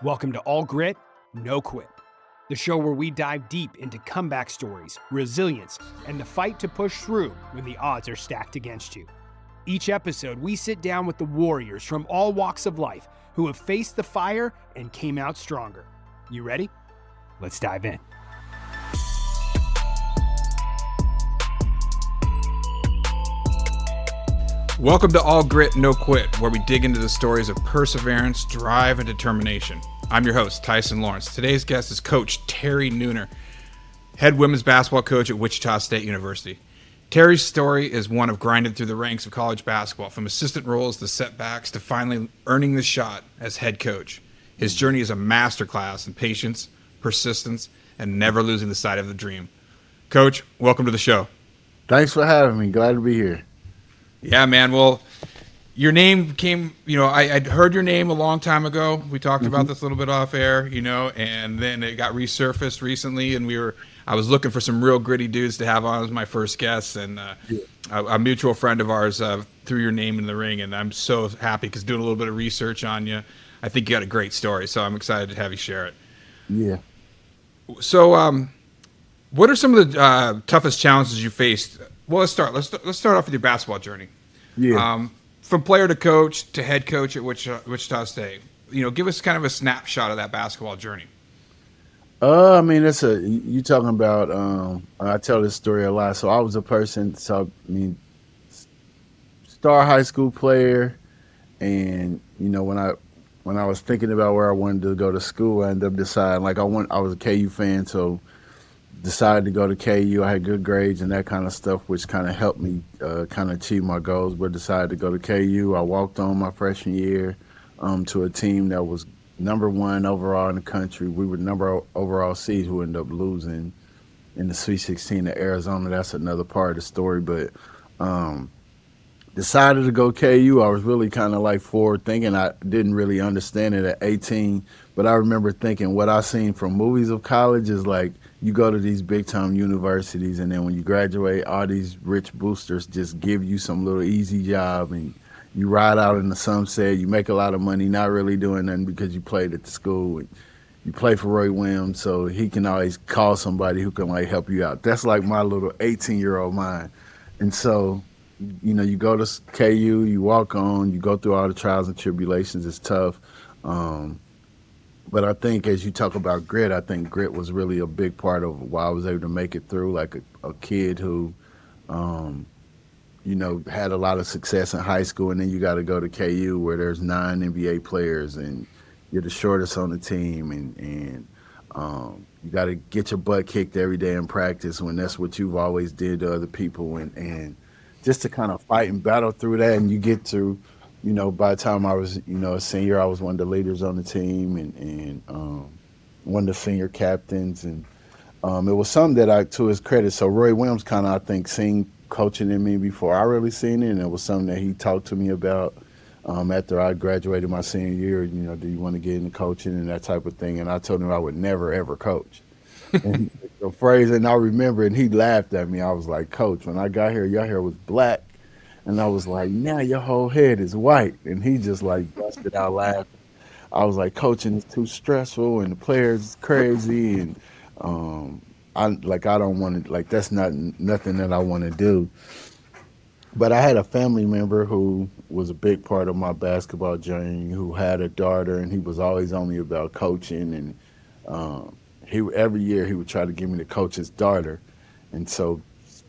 Welcome to All Grit, No Quit, the show where we dive deep into comeback stories, resilience, and the fight to push through when the odds are stacked against you. Each episode, we sit down with the warriors from all walks of life who have faced the fire and came out stronger. You ready? Let's dive in. Welcome to All Grit, No Quit, where we dig into the stories of perseverance, drive, and determination. I'm your host, Tyson Lawrence. Today's guest is Coach Terry Nooner, head women's basketball coach at Wichita State University. Terry's story is one of grinding through the ranks of college basketball, from assistant roles to setbacks to finally earning the shot as head coach. His journey is a masterclass in patience, persistence, and never losing the sight of the dream. Coach, welcome to the show. Thanks for having me. Glad to be here. Yeah, man. Well, your name came, I'd heard your name a long time ago. We talked about this a little bit off air, and then it got resurfaced recently, and I was looking for some real gritty dudes to have on as my first guests, and a mutual friend of ours threw your name in the ring, and I'm so happy because doing a little bit of research on you, I think you got a great story, so I'm excited to have you share it. Yeah. So, what are some of the toughest challenges you faced? Well, let's start off with your basketball journey. Yeah. From player to coach to head coach at Wichita State. Give us kind of a snapshot of that basketball journey. You talking about, I tell this story a lot. So I was a person, star high school player. And, when I was thinking about where I wanted to go to school, I ended up deciding, I was a KU fan. So decided to go to KU. I had good grades and that kind of stuff, which kind of helped me kind of achieve my goals, but decided to go to KU. I walked on my freshman year to a team that was number one overall in the country. We were number overall seed who ended up losing in the Sweet 16 to Arizona. That's another part of the story, but decided to go KU. I was really kind of forward thinking. I didn't really understand it at 18, but I remember thinking what I seen from movies of college is you go to these big time universities, and then when you graduate, all these rich boosters just give you some little easy job, and you ride out in the sunset. You make a lot of money, not really doing nothing because you played at the school. And you play for Roy Williams, so he can always call somebody who can help you out. That's my little 18-year-old mind. And so, you go to KU, you walk on, you go through all the trials and tribulations. It's tough. But I think as you talk about grit, I think grit was really a big part of why I was able to make it through. A kid who, had a lot of success in high school, and then you got to go to KU where there's 9 NBA players, and you're the shortest on the team, and you got to get your butt kicked every day in practice when that's what you've always did to other people, and just to kind of fight and battle through that, and you get to. By the time I was, a senior, I was one of the leaders on the team and one of the senior captains. And it was something that to his credit, so Roy Williams kind of, I think, seen coaching in me before I really seen it. And it was something that he talked to me about after I graduated my senior year, do you want to get into coaching and that type of thing? And I told him I would never, ever coach. And the phrase, and I remember, and he laughed at me. I was like, Coach, when I got here, your hair was black. And I was like, now your whole head is white. And he just busted out laughing. I was like, coaching is too stressful and the players crazy. And I don't want to, that's nothing that I want to do. But I had a family member who was a big part of my basketball journey, who had a daughter, and he was always on me about coaching. And every year he would try to get me to coach his daughter. And so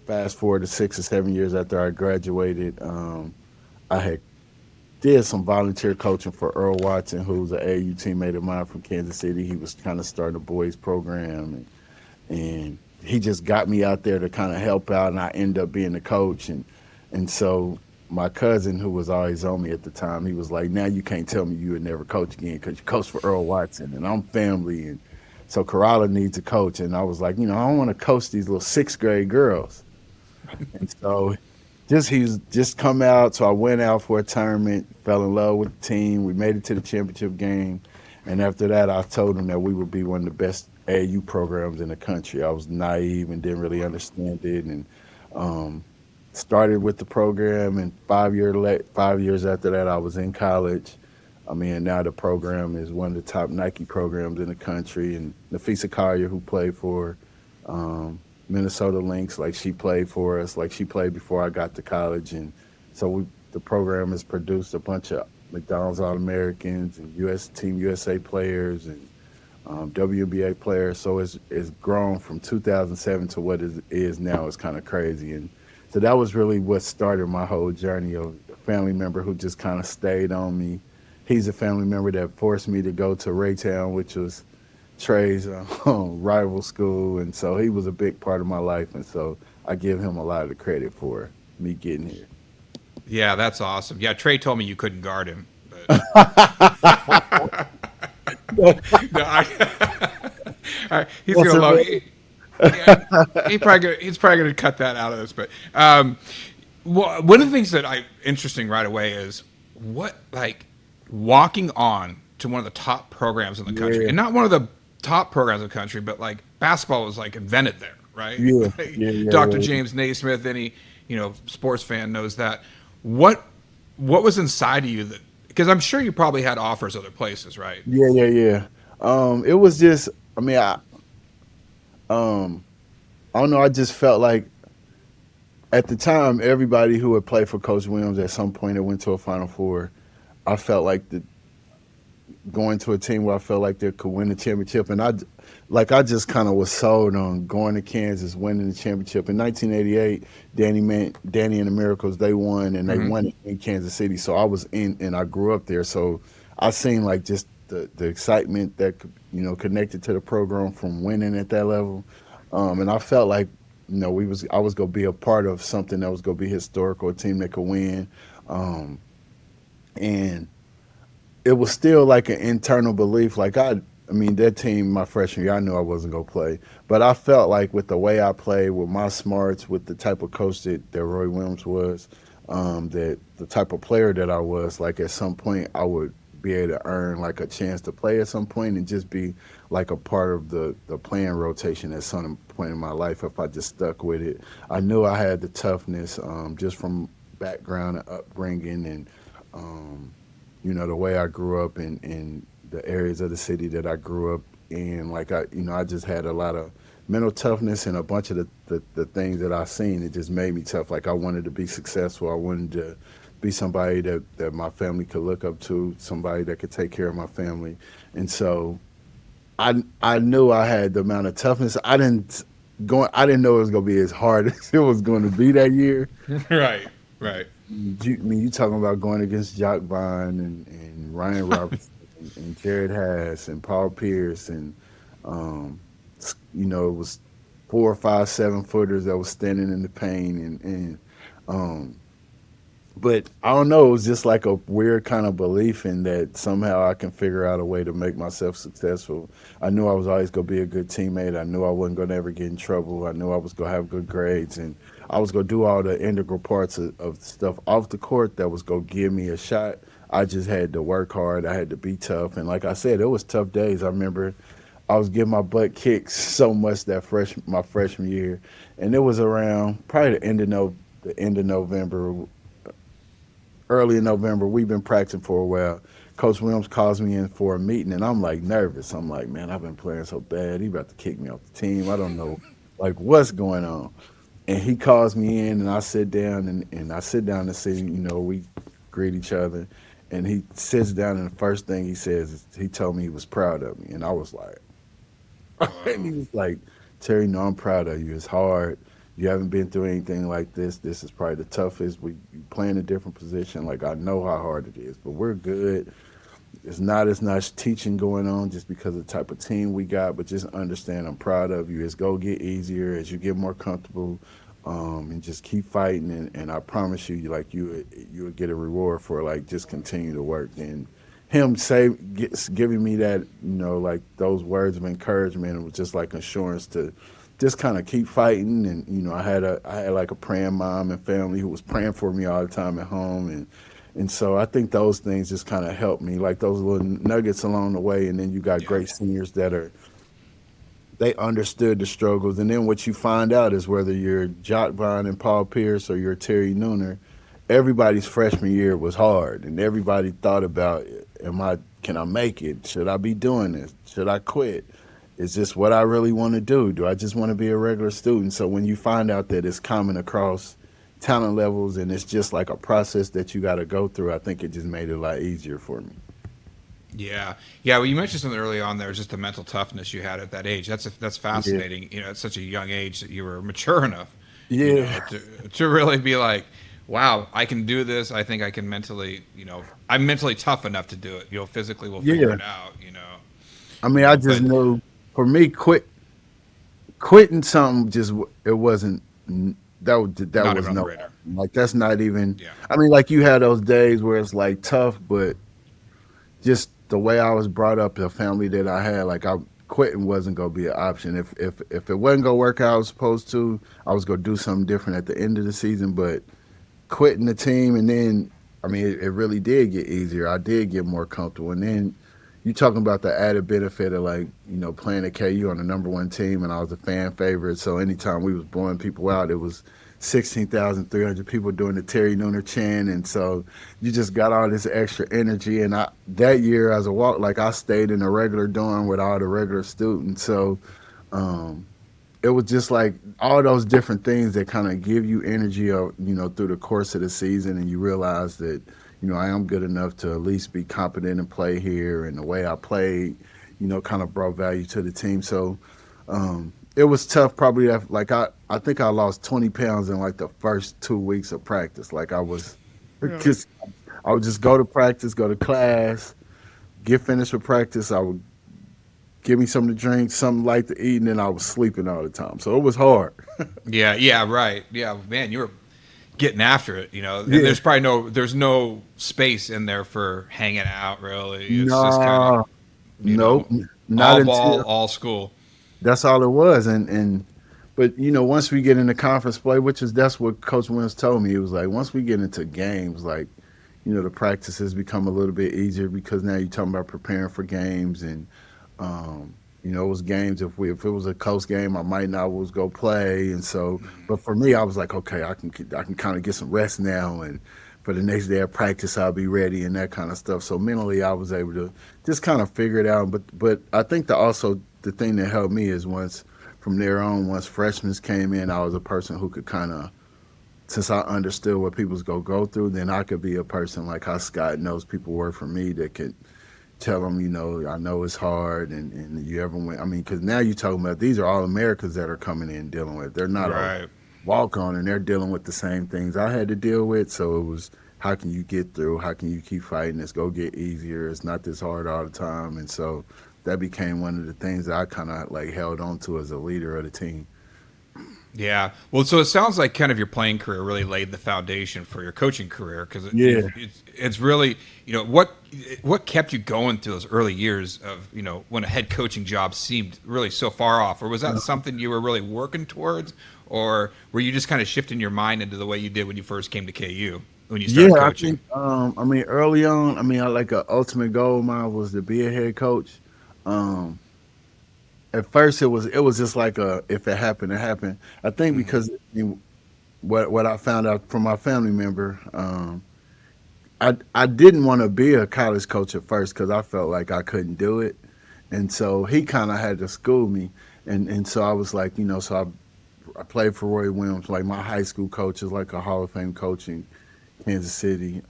fast forward to 6 or 7 years after I graduated, I had did some volunteer coaching for Earl Watson, who's an AAU teammate of mine from Kansas City. He was kind of starting a boys program, and he just got me out there to kind of help out, and I ended up being the coach. And so my cousin, who was always on me at the time, he was like, now you can't tell me you would never coach again because you coached for Earl Watson, and I'm family, and so Corolla needs a coach. And I was like, I don't want to coach these little 6th grade girls. And so he's just come out. So I went out for a tournament, fell in love with the team. We made it to the championship game. And after that, I told him that we would be one of the best AAU programs in the country. I was naive and didn't really understand it. And started with the program. And 5 years after that, I was in college. I mean, now the program is one of the top Nike programs in the country. And Nafisa Collier, who played for Minnesota Lynx, like she played for us, like she played before I got to college. And so the program has produced a bunch of McDonald's All-Americans and Team USA players and WNBA players. So it's grown from 2007 to what it is now. It's kind of crazy. And so that was really what started my whole journey of a family member who just kind of stayed on me. He's a family member that forced me to go to Raytown, which was Trey's rival school. And so he was a big part of my life. And so I give him a lot of the credit for me getting here. Yeah, that's awesome. Yeah, Trey told me you couldn't guard him. But... no, he's gonna love it. He's probably gonna cut that out of this. But one of the things that interesting right away is walking on to one of the top programs in the country, and not one of the top programs in the country, but like basketball was like invented there, right? Yeah, Dr. James Naismith, any sports fan knows that. What was inside of you that? Because I'm sure you probably had offers other places, right? Yeah. It was just, I mean, I don't know. I just felt like at the time, everybody who had played for Coach Williams at some point that went to a Final Four, I felt like going to a team where I felt like they could win the championship. And I just kind of was sold on going to Kansas, winning the championship. In 1988, Danny and the Miracles, they won, and they won it in Kansas City. So I was in, and I grew up there. So I seen like just the excitement that, connected to the program from winning at that level. And I felt like, I was going to be a part of something that was going to be historical, a team that could win. And it was still like an internal belief. Like I mean, that team, my freshman year, I knew I wasn't going to play. But I felt like with the way I played, with my smarts, with the type of coach that Roy Williams was, that the type of player that I was, like at some point I would be able to earn like a chance to play at some point and just be like a part of the playing rotation at some point in my life if I just stuck with it. I knew I had the toughness just from background and upbringing and, the way I grew up in the areas of the city that I grew up in. Like I just had a lot of mental toughness and a bunch of the things that I seen. It just made me tough. Like I wanted to be successful. I wanted to be somebody that my family could look up to, somebody that could take care of my family. And so I knew I had the amount of toughness. I didn't know it was going to be as hard as it was going to be that year. Right. You talking about going against Jock Vine and Ryan Robertson and Jared Haas and Paul Pierce and it was 4 or 5 7-footers that was standing in the paint but I don't know, it was just like a weird kind of belief in that somehow I can figure out a way to make myself successful. I knew I was always going to be a good teammate. I knew I wasn't going to ever get in trouble. I knew I was going to have good grades, and I was going to do all the integral parts of stuff off the court that was going to give me a shot. I just had to work hard. I had to be tough. And like I said, it was tough days. I remember I was getting my butt kicked so much my freshman year. And it was around probably the end of November, early in November. We've been practicing for a while. Coach Williams calls me in for a meeting, and I'm like nervous. I'm like, man, I've been playing so bad. He about to kick me off the team. I don't know, like, what's going on. And he calls me in, and I sit down, and I sit down to see, we greet each other. And he sits down, and the first thing he says is he told me he was proud of me. And I was like, and he was like, Terry, no, I'm proud of you. It's hard. You haven't been through anything like this. This is probably the toughest. We play in a different position. Like, I know how hard it is, but we're good. It's not as much teaching going on just because of the type of team we got, but just understand I'm proud of you. It's going to get easier as you get more comfortable, and just keep fighting. And I promise you, like, you would get a reward for, like, just continue to work. And him giving me that, like those words of encouragement, it was just like assurance to just kind of keep fighting. And, I had like a praying mom and family who was praying for me all the time at home. And so I think those things just kind of helped me, like those little nuggets along the way. And then you got great seniors they understood the struggles. And then what you find out is whether you're Jock Vine and Paul Pierce or you're Terry Nooner, everybody's freshman year was hard, and everybody thought about, can I make it? Should I be doing this? Should I quit? Is this what I really want to do? Do I just want to be a regular student? So when you find out that it's common across talent levels and it's just like a process that you got to go through, I think it just made it a lot easier for me. Yeah, yeah. Well, you mentioned something early on there, just the mental toughness you had at that age. That's Yeah. fascinating. You know, at such a young age that you were mature enough, Yeah. to really be like, wow, I can do this. I think I can mentally, I'm mentally tough enough to do it. Physically we'll figure Yeah. it out. I mean, I just But knew for me, quitting something it wasn't that not was even on the no radar. like that's not even. Yeah. I mean, like you had those days where it's like tough, but just the way I was brought up, the family that I had, like I quitting wasn't gonna be an option. If it wasn't gonna work out I was supposed to, I was gonna do something different at the end of the season. But quitting the team, and then I mean, it really did get easier. I did get more comfortable, and then you talking about the added benefit of like playing at KU on the number one team, and I was a fan favorite. So anytime we was blowing people out, it was 16,300 people doing the Terry Nooner chant, and so you just got all this extra energy. And that year as a walk, like I stayed in a regular dorm with all the regular students, so um, it was just like all those different things that kind of give you energy, through the course of the season, and you realize that I am good enough to at least be competent and play here, and the way I played, kind of brought value to the team. So it was tough. Probably like I think I lost 20 pounds in like the first 2 weeks of practice. Like just I would just go to practice, go to class, get finished with practice. I would give me something to drink, something light to eat, and then I was sleeping all the time. So it was hard. Yeah, yeah, right. Yeah, man, you were getting after it, and Yeah. there's no space in there for hanging out really. It's just kind of, No, nope, not all ball, until all school. that's all it was. And but once we get into conference play, that's what Coach Williams told me. It was like once we get into games, like the practices become a little bit easier because now you're talking about preparing for games. And it was games. If it was a close game, I might not was go play. And so, but for me, I was like, okay, I can kind of get some rest now, and for the next day of practice, I'll be ready and that kind of stuff. So mentally, I was able to just kind of figure it out. But I think the thing that helped me is from there on, once freshmen came in, I was a person who could kind of, since I understood what people's go through, then I could be a person like how Scott knows people work for me that could tell them, I know it's hard, and you ever went. I mean, because now you're talking about these are all Americans that are coming in dealing with. They're not a Right. walk on, and they're dealing with the same things I had to deal with. So it was, how can you get through? How can you keep fighting? It's go get easier. It's not this hard all the time. And so that became one of the things that I kind of like held on to as a leader of the team. Yeah. Well, so it sounds like kind of your playing career really laid the foundation for your coaching career because Yeah. it's really, what kept you going through those early years of, when a head coaching job seemed really so far off? Or was that something you were really working towards? Or were you just kind of shifting your mind into the way you did when you first came to KU, when you started Yeah, I coaching? think. I mean, early on, I mean, I like a ultimate goal of mine was to be a head coach. Um, at first, it was just like if it happened, it happened. I think Hmm. because what I found out from my family member, I didn't want to be a college coach at first because I felt like I couldn't do it, and so he kind of had to school me, and so I was like, so I played for Roy Williams, like my high school coach is like a Hall of Fame coach in Kansas City.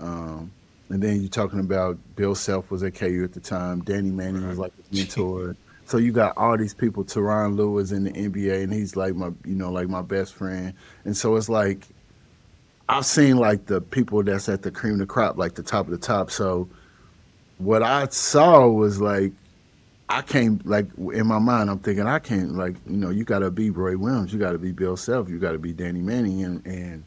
And then you're talking about Bill Self was at KU at the time. Danny Manning was Right. like his mentor. So you got all these people. Teron Lewis in the NBA, and he's like like my best friend. And so it's like I've seen like the people that's at the cream of the crop, like the top of the top. So what I saw was like I can't, like in my mind I'm thinking I can't, like you got to be Roy Williams, you got to be Bill Self, you got to be Danny Manning, and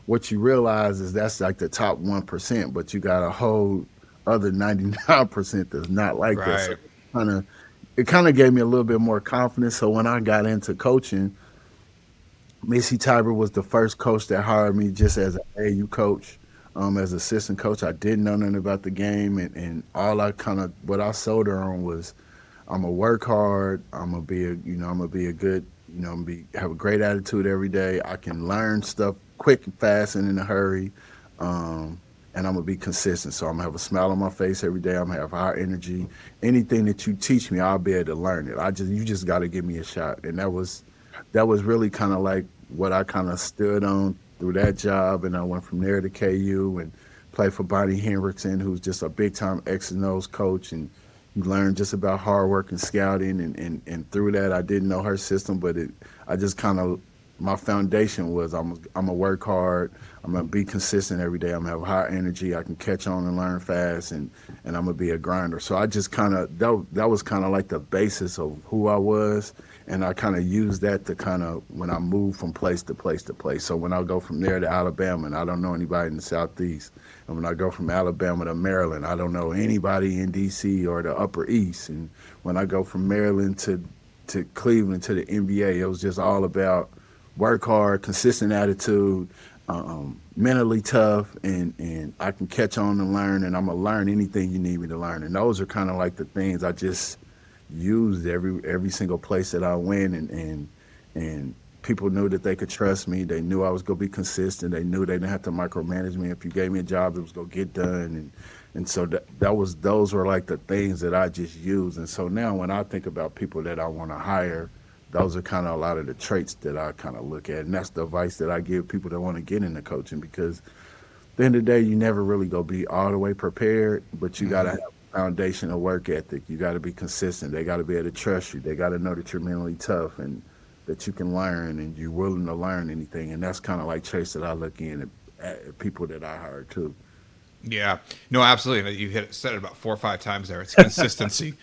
what you realize is that's like the top 1%, but you got a whole other 99% that's not like that. So Right. kind of it kind of gave me a little bit more confidence. So when I got into coaching, Missy Tiber was the first coach that hired me just as an AU coach, as assistant coach. I didn't know nothing about the game, and all I kind of what I sold her on was I'm gonna work hard. I'm gonna be a good, have a great attitude every day. I can learn stuff quick and fast and in a hurry. and I'm gonna be consistent. So I'm gonna have a smile on my face every day. I'm gonna have high energy. Anything that you teach me, I'll be able to learn it. You just got to give me a shot. And that was really kind of like what I kind of stood on through that job. And I went from there to KU and played for Bonnie Henriksen, who's just a big time X and O's coach. And you learn just about hard work and scouting. And through that, I didn't know her system, but I just kind of, my foundation was I'm gonna work hard. I'm gonna be consistent every day. I'm gonna have high energy. I can catch on and learn fast, and I'm gonna be a grinder. So I just kind of that was kind of like the basis of who I was, and I kind of used that to kind of when I move from place to place to place. So when I go from there to Alabama, and I don't know anybody in the Southeast, and when I go from Alabama to Maryland, I don't know anybody in D.C. or the Upper East, and when I go from Maryland to Cleveland to the NBA, it was just all about work hard, consistent attitude, mentally tough, and I can catch on and learn, and I'm gonna learn anything you need me to learn. And those are kind of like the things I just used every single place that I went, and people knew that they could trust me. They knew I was gonna be consistent. They knew they didn't have to micromanage me. If you gave me a job, it was gonna get done, and so those were like the things that I just used. And so now when I think about people that I want to hire, those are kind of a lot of the traits that I kind of look at. And that's the advice that I give people that want to get into coaching, because at the end of the day, you never really go be all the way prepared, but you got to have a foundation of work ethic. You got to be consistent. They got to be able to trust you. They got to know that you're mentally tough and that you can learn and you're willing to learn anything. And that's kind of like traits that I look in at people that I hire too. Yeah, no, absolutely. Said it about 4 or 5 times there. It's consistency.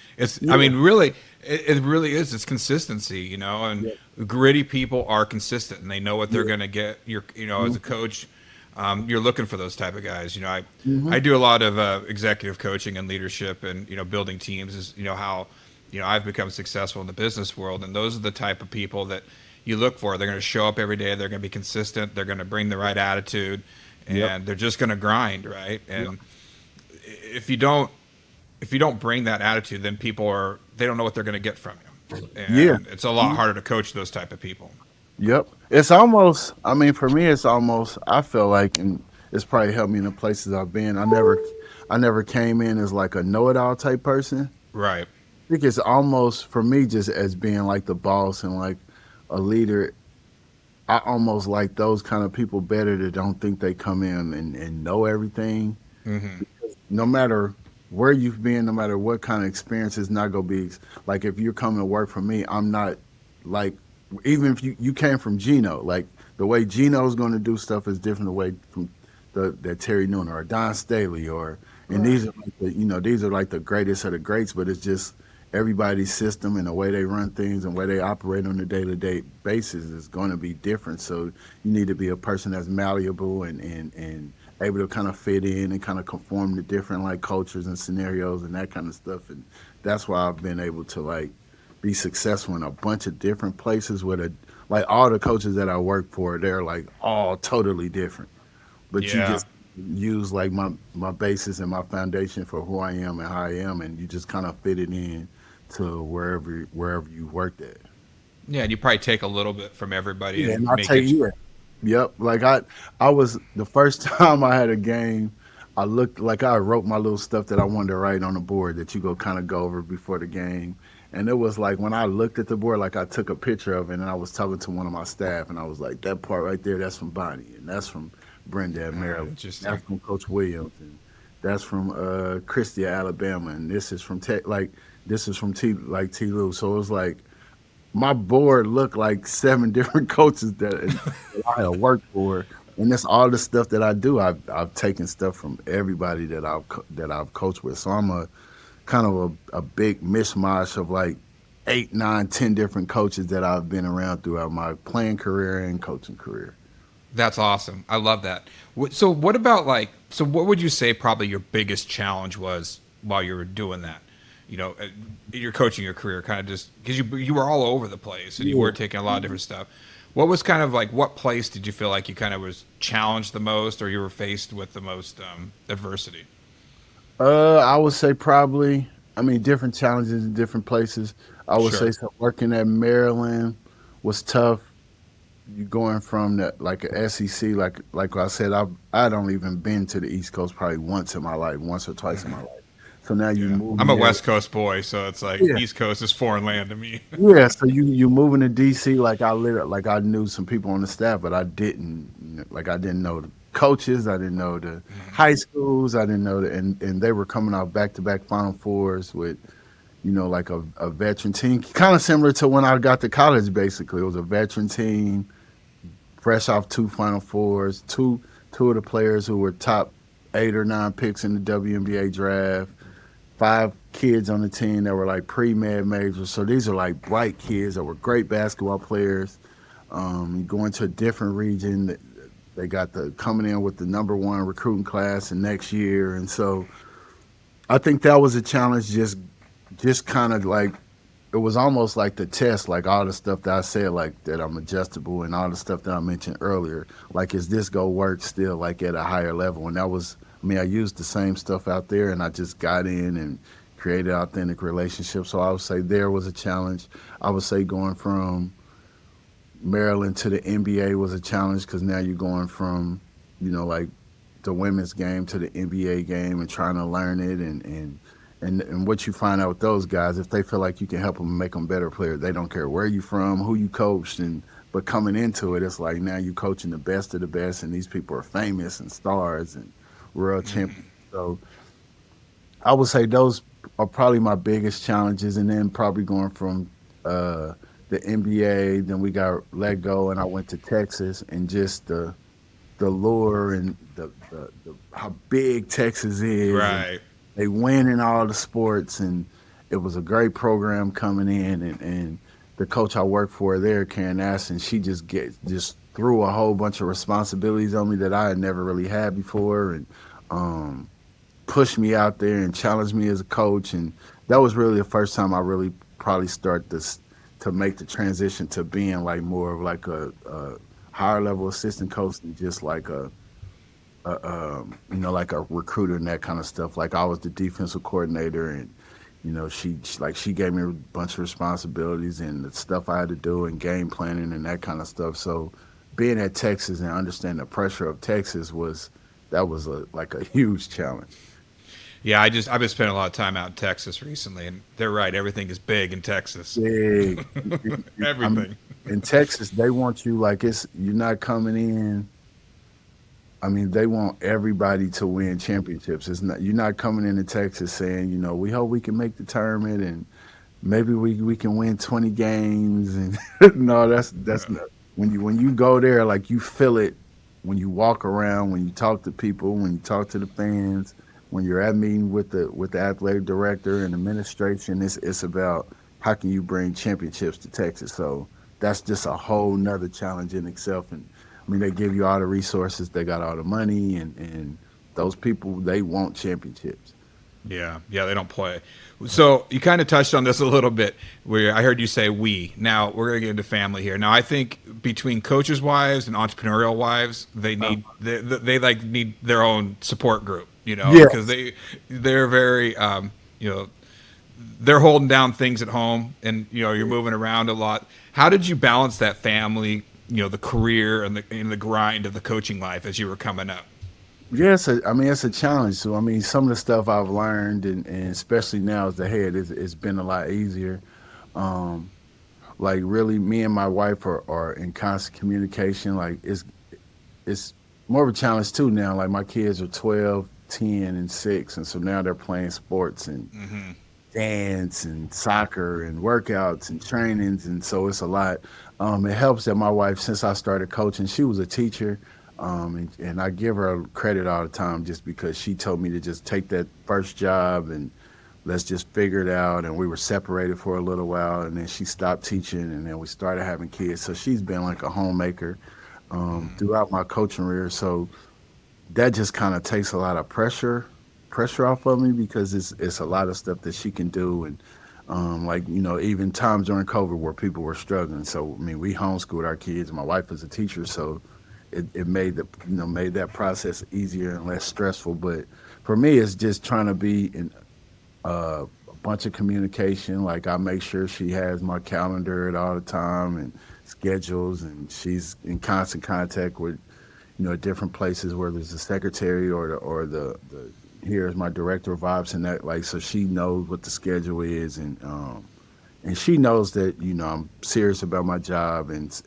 I mean, really, it really is. It's consistency, and gritty people are consistent and they know what they're going to get. As a coach, you're looking for those type of guys. I do a lot of executive coaching and leadership and, building teams is, how, I've become successful in the business world. And those are the type of people that you look for. They're going to show up every day. They're going to be consistent. They're going to bring the right attitude. And they're just going to grind, right? And if you don't bring that attitude, then they don't know what they're going to get from you. And it's a lot harder to coach those type of people. Yep. It's almost, I mean, for me, it's almost, I feel like, and it's probably helped me in the places I've been. I never came in as like a know-it-all type person. Right. I think it's almost, for me, just as being like the boss and like a leader, I almost like those kind of people better that don't think they come in and know everything. Mm-hmm. Because no matter where you've been, no matter what kind of experience, it's not going to be like if you're coming to work for me, I'm not like, even if you came from Gino, like the way Gino's going to do stuff is different the way from that Terry Noonan or Don Staley these are like these are like the greatest of the greats, but it's just everybody's system and the way they run things and way they operate on a day-to-day basis is going to be different. So you need to be a person that's malleable and able to kind of fit in and kind of conform to different like cultures and scenarios and that kind of stuff. And that's why I've been able to like be successful in a bunch of different places with like all the coaches that I work for, they're like all totally different. But you just use like my basis and my foundation for who I am and how I am, and you just kind of fit it in to wherever you worked at. Yeah, and you probably take a little bit from everybody. Yeah, and I make take it. Yep. Like I was the first time I had a game, I looked like I wrote my little stuff that I wanted to write on the board that you kind of go over before the game. And it was like when I looked at the board, like I took a picture of it and I was talking to one of my staff and I was like, that part right there, that's from Bonnie and that's from Brenda at Maryland. That's from Coach Williams and that's from Christie, Alabama, and this is from this is from T Lou. So it was like my board looked like 7 different coaches that I had worked for, and that's all the stuff that I do. I've taken stuff from everybody that I've coached with. So I'm a kind of a big mishmash of like 8, 9, 10 different coaches that I've been around throughout my playing career and coaching career. That's awesome. I love that. So what about what would you say probably your biggest challenge was while you were doing that? You're coaching your career kind of just because you were all over the place and you were taking a lot of different stuff. What was kind of like, what place did you feel like you kind of was challenged the most or you were faced with the most adversity? I would say probably, different challenges in different places. I would Sure. say so working at Maryland was tough. you going from the like a SEC, like I said, I don't even been to the East Coast probably once in my life, once or twice in my life. So now you Yeah, I'm moving a there. West Coast boy, so it's like Yeah, East Coast is foreign land to me. yeah. So you moving to DC, like I knew some people on the staff, but I didn't know the coaches, I didn't know the high schools, I didn't know and they were coming out back to back Final Fours with like a veteran team, kind of similar to when I got to college. Basically, it was a veteran team, fresh off two Final Fours, two of the players who were top 8 or 9 picks in the WNBA draft, 5 kids on the team that were like pre-med majors. So these are like bright kids that were great basketball players. You go into a different region. They got the coming in with the number 1 recruiting class the next year, and so I think that was a challenge. Just kind of like it was almost like the test, like all the stuff that I said, like that I'm adjustable and all the stuff that I mentioned earlier. Like, is this go work still like at a higher level? And that was, I mean, I used the same stuff out there, and I just got in and created authentic relationships. So I would say there was a challenge. I would say going from Maryland to the NBA was a challenge because now you're going from, like the women's game to the NBA game and trying to learn it and what you find out with those guys, if they feel like you can help them make them better players, they don't care where you from, who you coached, but coming into it, it's like now you coaching the best of the best, and these people are famous and stars and world champions. So I would say those are probably my biggest challenges, and then probably going from the NBA, then we got let go, and I went to Texas, and just the lure and the how big Texas is, and Right. they win in all the sports, and it was a great program coming in, and the coach I worked for there, Karen Aston, she just threw a whole bunch of responsibilities on me that I had never really had before, and um, pushed me out there and challenged me as a coach, and that was really the first time I really probably start this to make the transition to being like more of like a higher level assistant coach than just like like a recruiter and that kind of stuff. Like I was the defensive coordinator, and she gave me a bunch of responsibilities and the stuff I had to do and game planning and that kind of stuff. So being at Texas and understanding the pressure of Texas was like a huge challenge. Yeah, I've been spending a lot of time out in Texas recently, and they're right. Everything is big in Texas. Big. I mean, Everything. in Texas, they want you like you're not coming in. I mean, they want everybody to win championships. It's not You're not coming into Texas saying, we hope we can make the tournament and maybe we can win 20 games and no, that's not when you go there, like you feel it when you walk around, when you talk to people, when you talk to the fans, when you're at meeting with the athletic director and administration. It's about how can you bring championships to Texas. So that's just a whole nother challenge in itself. And I mean, they give you all the resources, they got all the money, and those people, they want championships. Yeah, they don't play. So you kind of touched on this a little bit. Where I heard you say we. Now we're gonna get into family here. Now I think between coaches' wives and entrepreneurial wives, they need they like need their own support group. Because Yes. they're very they're holding down things at home, and you're moving around a lot. How did you balance that family, the career and the grind of the coaching life as you were coming up? Yes, I mean it's a challenge. So I mean, some of the stuff I've learned, and especially now as the head, it's been a lot easier. Um, like really, me and my wife are in constant communication. Like it's more of a challenge too now. Like my kids are 12, 10, and 6, and so now they're playing sports and Hmm. dance and soccer and workouts and trainings, and so it's a lot. It helps that my wife, since I started coaching, she was a teacher, and I give her credit all the time just because she told me to just take that first job and let's just figure it out. And we were separated for a little while, and then she stopped teaching, and then we started having kids. So she's been like a homemaker throughout my coaching career. So that just kind of takes a lot of pressure off of me because it's a lot of stuff that she can do. And like even times during COVID where people were struggling. So I mean, we homeschooled our kids. My wife was a teacher, so it made made that process easier and less stressful. But for me, it's just trying to be in a bunch of communication. Like I make sure she has my calendar at all the time, and schedules, and she's in constant contact with different places where there's a secretary or the here's my director of ops and that, like, so she knows what the schedule is, and she knows that I'm serious about my job, and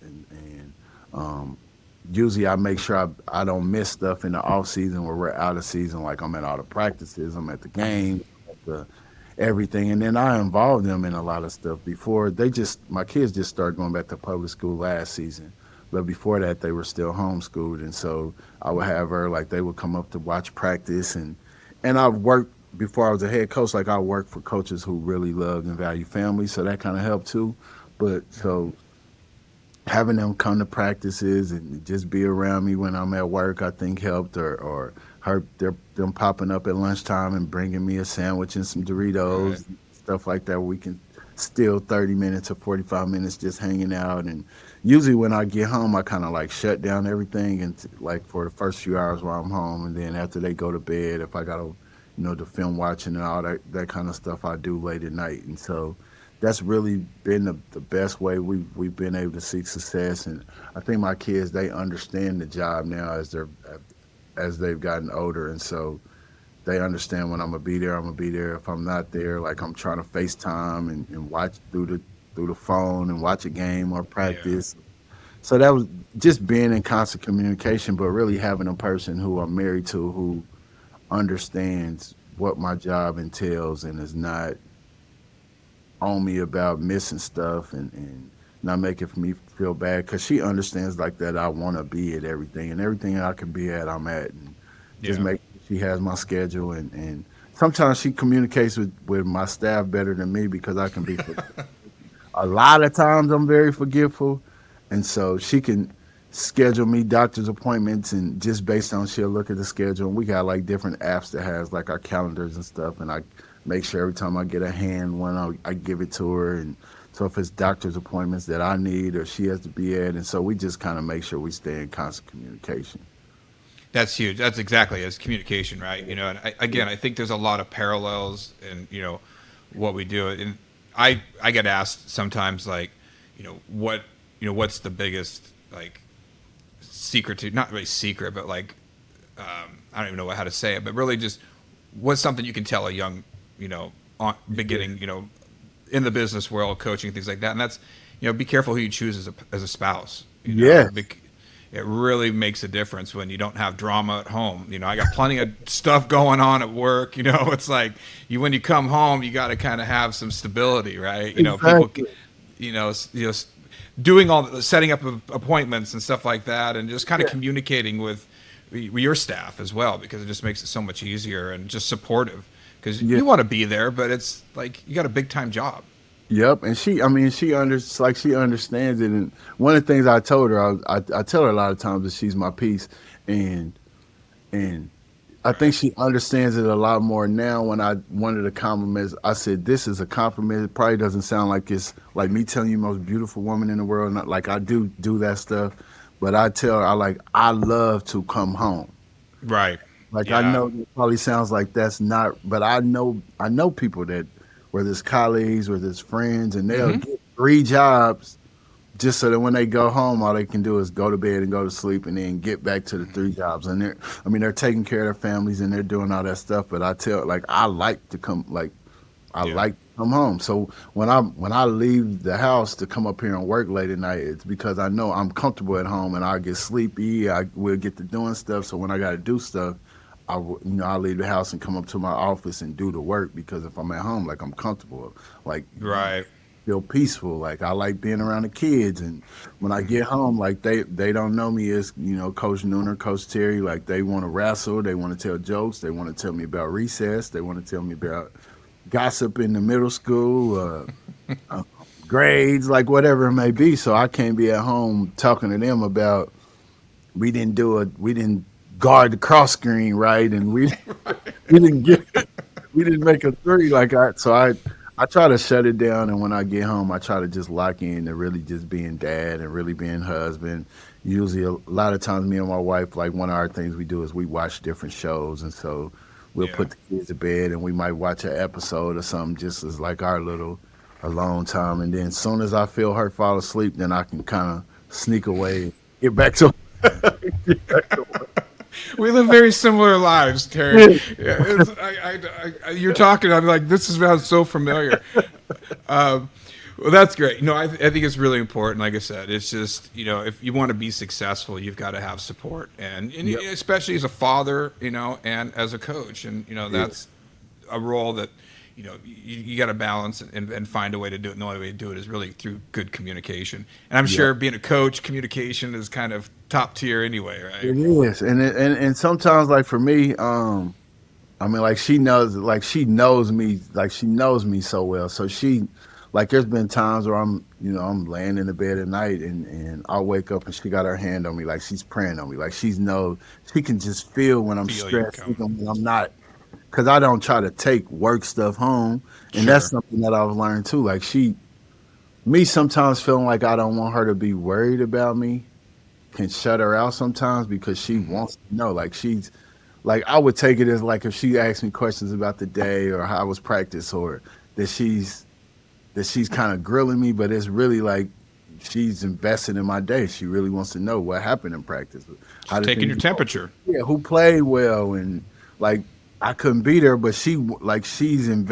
usually I make sure I don't miss stuff in the off season where we're out of season. Like, I'm at all the practices, I'm at the games, at the everything, and then I involve them in a lot of stuff. Before my kids just started going back to public school last season, but before that they were still homeschooled, and so I would have her, like, they would come up to watch practice, and I worked before I was a head coach. Like, I worked for coaches who really loved and value family, so that kind of helped too. But so having them come to practices and just be around me when I'm at work, I think helped. Or them popping up at lunchtime and bringing me a sandwich and some Doritos, Right. and stuff like that. Where we can still 30 minutes or 45 minutes just hanging out. And usually when I get home, I kind of like shut down everything and like for the first few hours while I'm home, and then after they go to bed, if I got to, the film watching and all that kind of stuff I do late at night. And so that's really been the best way we've been able to see success. And I think my kids, they understand the job now as they've gotten older, and so they understand when I'm gonna be there, I'm gonna be there. If I'm not there, like, I'm trying to FaceTime and watch through the phone and watch a game or Yeah. practice. So that was just being in constant communication, but really having a person who I'm married to who understands what my job entails and is not on me about missing stuff, and not making me feel bad, because she understands, like, that I want to be at everything, and everything I can be at, I'm at, and just Yeah. make she has my schedule, and sometimes she communicates with my staff better than me because I can be a lot of times I'm very forgetful, and so she can schedule me doctor's appointments, and just based on, she'll look at the schedule, and we got like different apps that has like our calendars and stuff, and I make sure every time I get a hand one, I give it to her. And so if it's doctor's appointments that I need or she has to be at, and so we just kind of make sure we stay in constant communication. That's huge. That's exactly it's communication, right? And again, I think there's a lot of parallels in what we do. And I get asked sometimes, like, what what's the biggest, like, secret to, not really secret, but like, I don't even know how to say it, but really just what's something you can tell a young, beginning, in the business world, coaching, things like that. And that's, be careful who you choose as a spouse. Yeah, It really makes a difference when you don't have drama at home. I got plenty of stuff going on at work. It's like when you come home, you got to kind of have some stability, right? People, exactly. doing all the setting up of appointments and stuff like that, and just kind of Yeah, communicating with your staff as well, because it just makes it so much easier and just supportive. Because yeah. you want to be there, but it's like you got a big time job. Yep, and I mean, she understands it. And one of the things I told her, I tell her a lot of times that she's my piece, and and I think Right. she understands it a lot more now. When one of the compliments, I said, "This is a compliment. It probably doesn't sound like it's like me telling you most beautiful woman in the world. Not like I do that stuff, but I tell her, I love to come home. Right. Like, I Yeah. know it probably sounds like that's not, but I know people that, whether it's colleagues, whether it's friends, and they'll Hmm. get 3 jobs just so that when they go home, all they can do is go to bed and go to sleep, and then get back to the 3 jobs. And they're taking care of their families and they're doing all that stuff. But I tell, like, I like to come, like, I Yeah. like to come home. So when I leave the house to come up here and work late at night, it's because I know I'm comfortable at home and I get sleepy. I will get to doing stuff. So when I got to do stuff, I'll leave the house and come up to my office and do the work, because if I'm at home, like, I'm comfortable, like, Right. feel peaceful. Like, I like being around the kids, and when I get home, like, they don't know me as Coach Nooner, Coach Terry. Like, they want to wrestle, they want to tell jokes, they want to tell me about recess, they want to tell me about gossip in the middle school, uh, grades, like whatever it may be. So I can't be at home talking to them about we didn't guard the cross screen right, and we didn't get we didn't make a three, like, I try to shut it down, and when I get home, I try to just lock in to really just being dad and really being husband. Usually, a lot of times, me and my wife, like, one of our things we do is we watch different shows, and so we'll Yeah. put the kids to bed, and we might watch an episode or something, just as like our little a long time, and then as soon as I feel her fall asleep, then I can kind of sneak away, get back to get back to We live very similar lives, Terry. work. Yeah, you're talking. I'm like, this sounds so familiar. Well, that's great. I think it's really important. Like I said, it's just if you want to be successful, you've got to have support, and Yep. especially as a father, and as a coach, and Yeah. that's a role that you got to balance and find a way to do it. And the only way to do it is really through good communication. And I'm Yep. sure being a coach, communication is kind of top tier anyway, right? It is, and sometimes like for me, I mean, like she knows me so well. So like, there's been times where I'm laying in the bed at night, and I'll wake up and she got her hand on me, like she's praying on me, like she can just feel when I'm Feel you stressed, coming. even when I'm not, because I don't try to take work stuff home, and that's Sure. something that I've learned too. Like me sometimes feeling like I don't want her to be worried about me can shut her out sometimes because she wants to know. Like, I would take it as like if she asked me questions about the day or how was practice, or that she's kind of grilling me, but it's really like she's invested in my day. She really wants to know what happened in practice, how Just did taking things your go, temperature. yeah, who played well, and like I couldn't beat her, but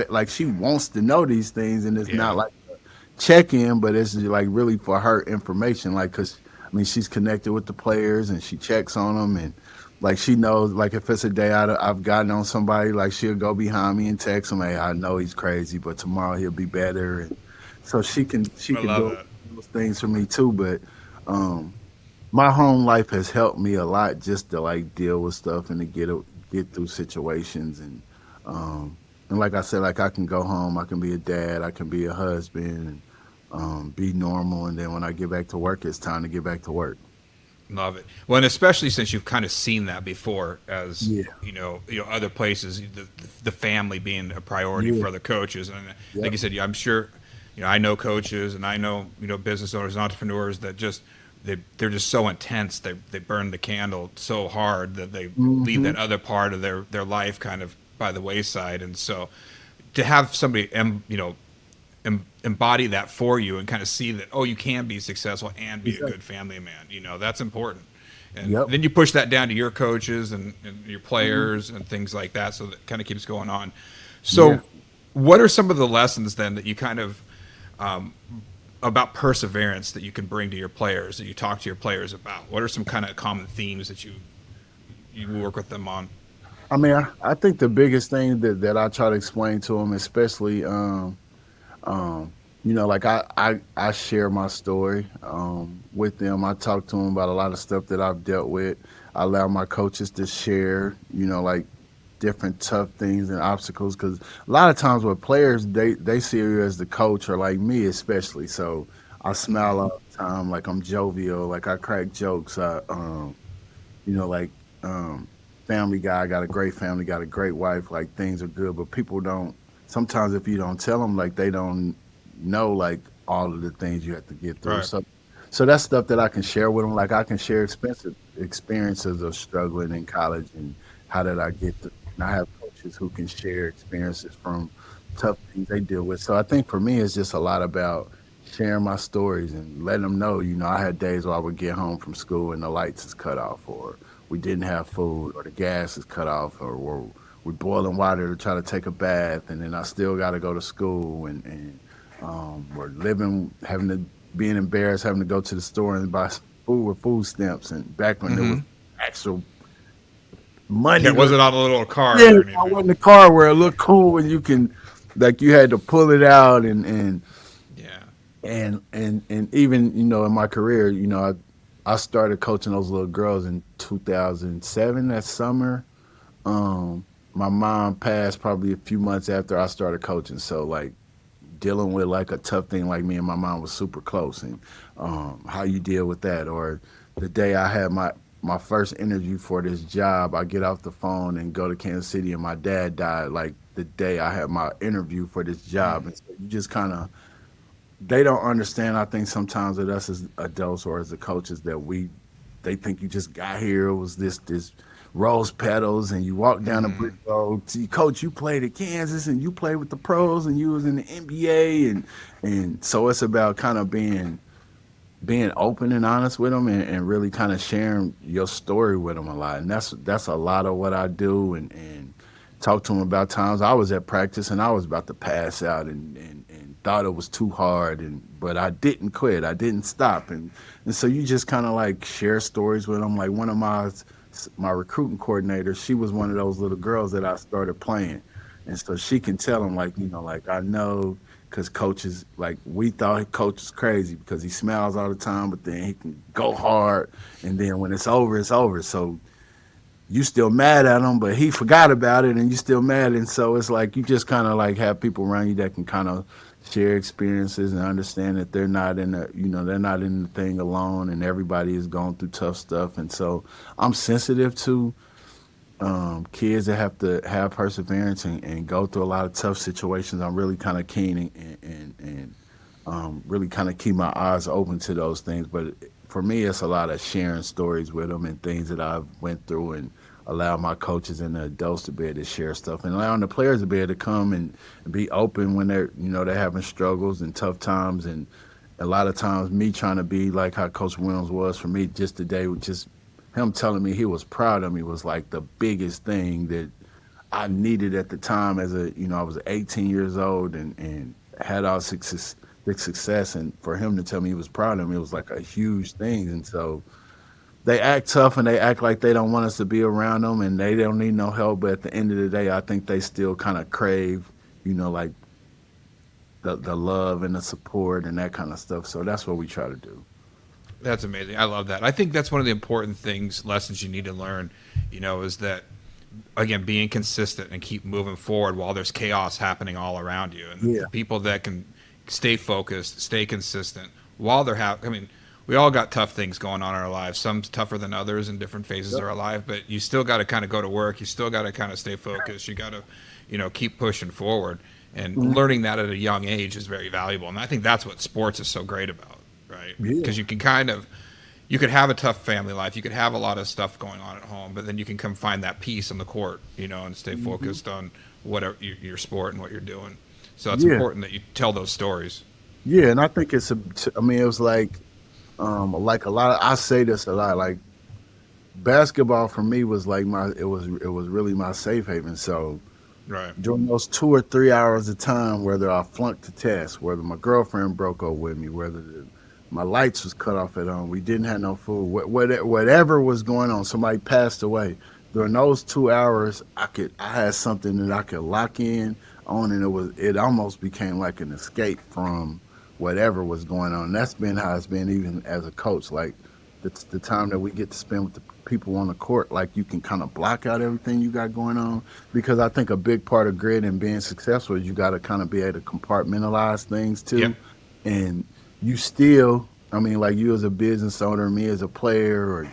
like she wants to know these things, and it's Yeah. not like check in, but it's like really for her information. Like, cause I mean, she's connected with the players and she checks on them, and like she knows, like if it's a day I've gotten on somebody, like she'll go behind me and text him, "Hey, I know he's crazy, but tomorrow he'll be better." And so she I can love do that. those things for me too. But um, my home life has helped me a lot just to like deal with stuff and to get through situations, and like I said, like I can go home, I can be a dad, I can be a husband, and be normal, and then when I get back to work, it's time to get back to work. Love it. Well, and especially since you've kind of seen that before, as Yeah, other places, the family being a priority yeah, for other coaches, and like yep, you said, I'm sure, I know coaches and I know business owners and entrepreneurs that just they're just so intense. They burn the candle so hard that they leave hmm, that other part of their life kind of by the wayside, and so to have somebody embody that for you and kind of see that, oh, you can be successful and be a exactly, good family man, that's important. And yep, then you push that down to your coaches and your mhm, players and things like that, so that kind of keeps going on. yeah. So what are some of the lessons then that you kind of about perseverance that you can bring to your players, that you talk to your players about? What are some kind of common themes that you work with them on? I mean, I think the biggest thing that I try to explain to them, especially Um, like I share my story with them. I talk to them about a lot of stuff that I've dealt with. I allow my coaches to share, like different tough things and obstacles. Because a lot of times with players, they see you as the coach, or like me especially. So I smile all the time, like I'm jovial, like I crack jokes. Like um, family guy, got a great family, got a great wife, like things are good. But people don't. Sometimes if you don't tell them, like they don't know like all of the things you have to get through. Right. So that's stuff that I can share with them. Like I can share expensive experiences of struggling in college and how did I get to. And I have coaches who can share experiences from tough things they deal with. So I think for me, it's just a lot about sharing my stories and letting them know. I had days where I would get home from school and the lights is cut off, or we didn't have food, or the gas is cut off, or we're boiling water to try to take a bath, and then I still got to go to school, and we're being embarrassed, having to go to the store and buy some food with food stamps, and back when there was actual Yeah, money. it wasn't on a little card Yeah, or I anything. wasn't a car where it looked cool and you can, like, you had to pull it out, Yeah. and even in my career, I started coaching those little girls in 2007 that summer. My mom passed probably a few months after I started coaching, so like dealing with like a tough thing, like me and my mom was super close, and how you deal with that. Or the day I had my first interview for this job, I get off the phone and go to Kansas City, and my dad died like the day I had my interview for this job. And so you just kind of, they don't understand. I think sometimes with us as adults or as the coaches, that they think you just got here. It was this rose petals, and you walk down a brick road. See, coach, you played at Kansas, and you played with the pros, and you was in the NBA, and so it's about kind of being open and honest with them, and really kind of sharing your story with them a lot. And that's a lot of what I do, and talk to them about times I was at practice and I was about to pass out, and thought it was too hard, but I didn't quit. I didn't stop. And so you just kind of like share stories with them. Like one of my recruiting coordinators, she was one of those little girls that I started playing. And so she can tell them, like, like, I know, because coaches, like, we thought coach was crazy because he smiles all the time, but then he can go hard. And then when it's over, it's over. So you still mad at him, but he forgot about it and you still mad. And so it's like you just kind of like have people around you that can kind of share experiences and understand that they're not in they're not in the thing alone, and everybody is going through tough stuff. And so I'm sensitive to kids that have to have perseverance and go through a lot of tough situations. I'm really kind of keen and really kind of keep my eyes open to those things. But for me, it's a lot of sharing stories with them and things that I've went through, and allow my coaches and the adults to be able to share stuff, and allowing the players to be able to come and be open when they're having struggles and tough times. And a lot of times me trying to be like how Coach Williams was for me just today, just him telling me he was proud of me was like the biggest thing that I needed at the time. As I was 18 years old and had all big success, and for him to tell me he was proud of me, it was like a huge thing. And so they act tough and they act like they don't want us to be around them and they don't need no help. But at the end of the day, I think they still kind of crave, like the love and the support and that kind of stuff. So that's what we try to do. That's amazing. I love that. I think that's one of the important lessons you need to learn, is that, again, being consistent and keep moving forward while there's chaos happening all around you. And people that can stay focused, stay consistent while they're we all got tough things going on in our lives. Some tougher than others in different phases of our life, but you still got to kind of go to work. You still got to kind of stay focused. You got to, keep pushing forward. And learning that at a young age is very valuable. And I think that's what sports is so great about, right? Because you can you could have a tough family life. You could have a lot of stuff going on at home, but then you can come find that peace on the court, and stay focused on whatever your sport and what you're doing. So it's important that you tell those stories. Yeah, and I think it was like a lot of, I say this a lot, like basketball for me was like it was really my safe haven. So during those 2 or 3 hours of time, whether I flunked the test, whether my girlfriend broke up with me, whether my lights was cut off at home, we didn't have no food, whatever was going on, somebody passed away, during those 2 hours, I had something that I could lock in on, and it almost became like an escape from whatever was going on. And that's been how it's been even as a coach. Like the time that we get to spend with the people on the court, like you can kind of block out everything you got going on, because I think a big part of grit and being successful is you got to kind of be able to compartmentalize things too. Yep. And you still, like you as a business owner, me as a player, or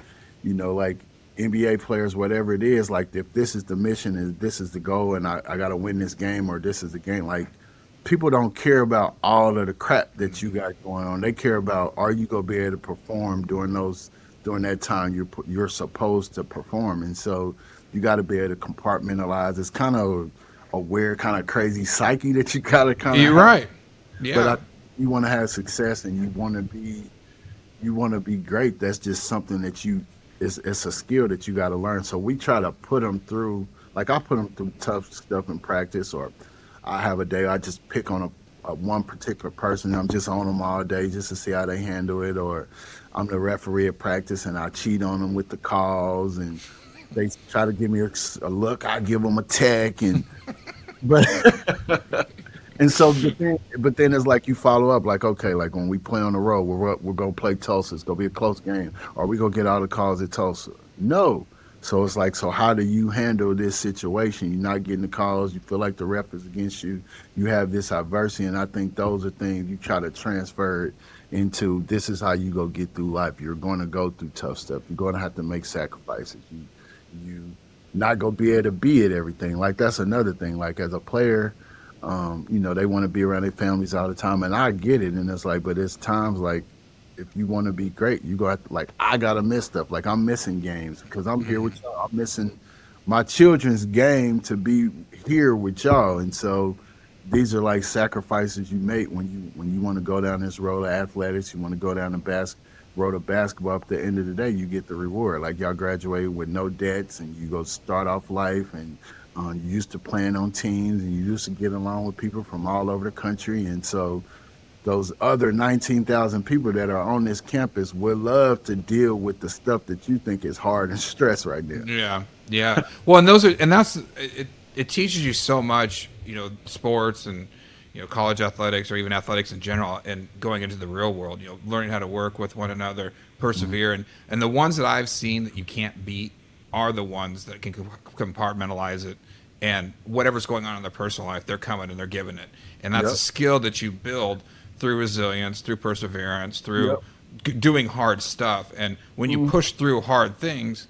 like NBA players, whatever it is, like if this is the mission and this is the goal and I got to win this game, or this is the game, like people don't care about all of the crap that you got going on. They care about, are you going to be able to perform during that time you're supposed to perform. And so you got to be able to compartmentalize. It's kind of a weird, kind of crazy psyche that you got to kind of. You're right. Yeah. But you want to have success and you want to be great. That's just something that it's a skill that you got to learn. So we try to put them through, like I put them through tough stuff in practice, or I have a day I just pick on a one particular person. I'm just on them all day just to see how they handle it, or I'm the referee at practice and I cheat on them with the calls, and they try to give me a look. I give them a tech, but so but then it's like you follow up, like, okay, like when we play on the road, we're gonna play Tulsa. It's gonna be a close game, or we gonna get all the calls at Tulsa. No. So it's like, so how do you handle this situation? You're not getting the calls. You feel like the rep is against you. You have this adversity, and I think those are things you try to transfer into. This is how you go get through life. You're going to go through tough stuff. You're going to have to make sacrifices. You not going to be able to be at everything. Like that's another thing. Like as a player, they want to be around their families all the time, and I get it. And it's like, but it's times like if you want to be great, you got like I gotta miss stuff. Like I'm missing games because I'm here with y'all. I'm missing my children's game to be here with y'all, and so these are like sacrifices you make when you want to go down this road of athletics. You want to go down the road of basketball. At the end of the day, you get the reward. Like y'all graduated with no debts, and you go start off life, and you used to playing on teams, and you used to get along with people from all over the country, and so those other 19,000 people that are on this campus would love to deal with the stuff that you think is hard and stress right now. Yeah, yeah. Well, and those are, and that's it. It teaches you so much, sports and college athletics or even athletics in general, and going into the real world, learning how to work with one another, persevere, and the ones that I've seen that you can't beat are the ones that can compartmentalize it, and whatever's going on in their personal life, they're coming and they're giving it, and that's a skill that you build through resilience, through perseverance, through doing hard stuff. And when you push through hard things,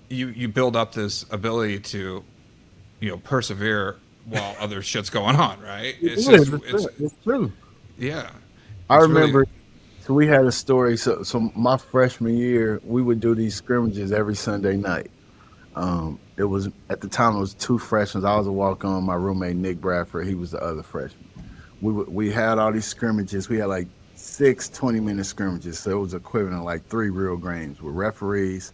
you build up this ability to, persevere while other shit's going on, right? It's true. Yeah. I It's remember. really, So we had a story. So my freshman year, we would do these scrimmages every Sunday night. It was at the time it was two freshmen. I was a walk on. My roommate Nick Bradford, he was the other freshman. We had all these scrimmages. We had like 6 20-minute scrimmages, so it was equivalent to like 3 real games with referees.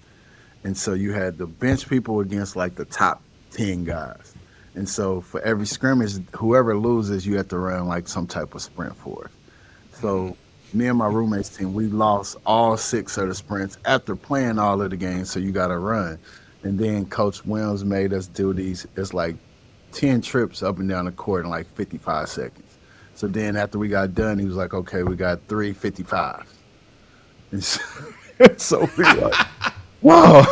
And so you had the bench people against like the top 10 guys. And so for every scrimmage, whoever loses, you have to run like some type of sprint for it. So me and my roommate's team, we lost all 6 of the sprints after playing all of the games. So you got to run. And then Coach Williams made us do these. It's like 10 trips up and down the court in like 55 seconds. So then after we got done, he was like, okay, we got 3:55. And so we like, whoa.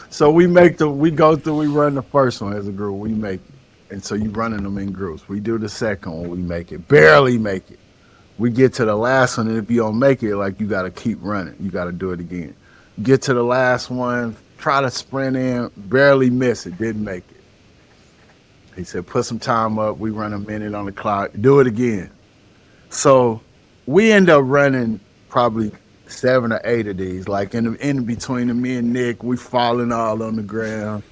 So we go through, we run the first one as a group, we make it. And so you running them in groups. We do the second one, we make it, barely make it. We get to the last one, and if you don't make it, like you got to keep running. You got to do it again. Get to the last one, try to sprint in, barely miss it, didn't make it. He said, put some time up. We run a minute on the clock. Do it again. So we end up running probably 7 or 8 of these. Like in between me and Nick, we falling all on the ground.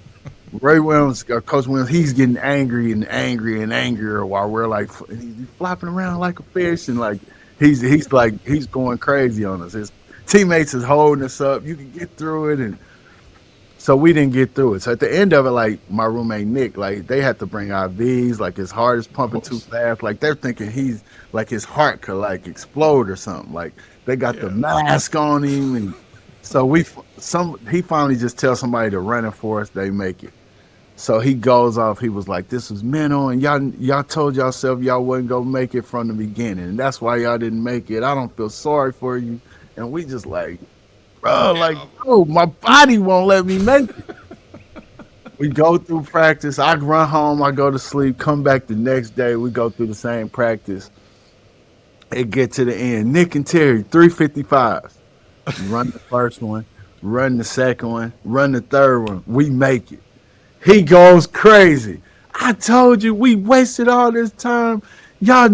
Ray Williams, Coach Williams, he's getting angry and angry and angrier while we're like he's flopping around like a fish, and like he's going crazy on us. His teammates is holding us up. You can get through it, and so we didn't get through it. So at the end of it, like my roommate Nick, like they had to bring IVs, like his heart is pumping too fast. Like they're thinking he's like his heart could like explode or something. Like they got the mask on him, and so he finally just tells somebody to run it for us. They make it. So he goes off. He was like, "This was mental, and y'all told yourself y'all wasn't gonna make it from the beginning, and that's why y'all didn't make it. I don't feel sorry for you." And we just like, bro, like, oh, my body won't let me make it. We go through practice. I run home. I go to sleep. Come back the next day. We go through the same practice. It get to the end. Nick and Terry, 3:55. Run the first one. Run the second one. Run the third one. We make it. He goes crazy. I told you we wasted all this time. Y'all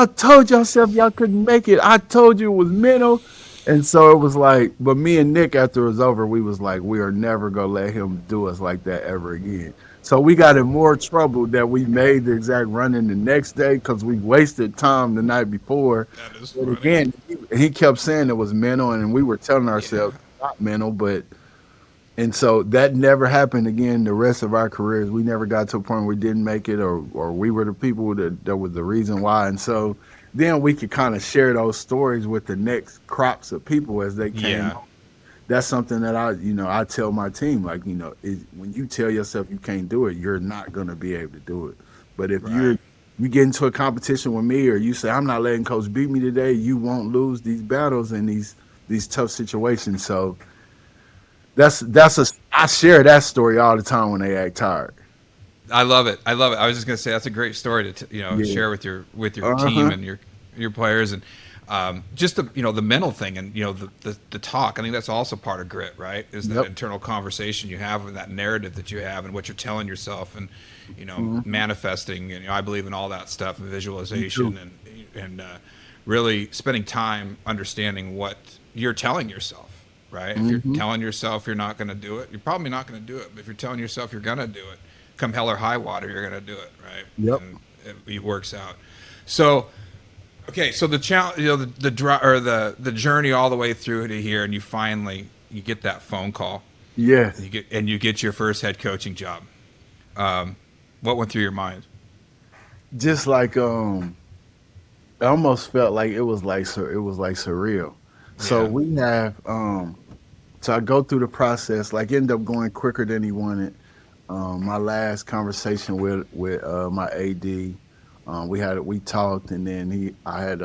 told yourself y'all couldn't make it. I told you it was mental. And so it was like, but me and Nick, after it was over, we was like, we are never going to let him do us like that ever again. So we got in more trouble that we made the exact running the next day because we wasted time the night before. that is But funny. again, he kept saying it was mental, and we were telling ourselves it's not mental, but and so that never happened again the rest of our careers. We never got to a point where we didn't make it, or we were the people that was the reason why. And so then we could kind of share those stories with the next crops of people as they came. Yeah. That's something that I tell my team, like, when you tell yourself you can't do it, you're not going to be able to do it. But if you get into a competition with me, or you say, I'm not letting coach beat me today, you won't lose these battles and these tough situations. So I share that story all the time when they act tired. I love it. I was just gonna say that's a great story to share with your team and your players, and just the mental thing, and the talk. I think that's also part of grit, right? Is that internal conversation you have, and that narrative that you have, and what you're telling yourself, and manifesting. And I believe in all that stuff, and visualization, and and really spending time understanding what you're telling yourself. Right? If you're telling yourself you're not going to do it, you're probably not going to do it. But if you're telling yourself you're going to do it, come hell or high water, you're going to do it, right? Yep. And it works out. So, okay, so the challenge, the journey all the way through to here, and you get that phone call. Yes. And you get your first head coaching job. What went through your mind? Just like I almost felt like it was like surreal. So Yeah. we have so I go through the process, like ended up going quicker than he wanted. My last conversation with my AD, we talked, and then he had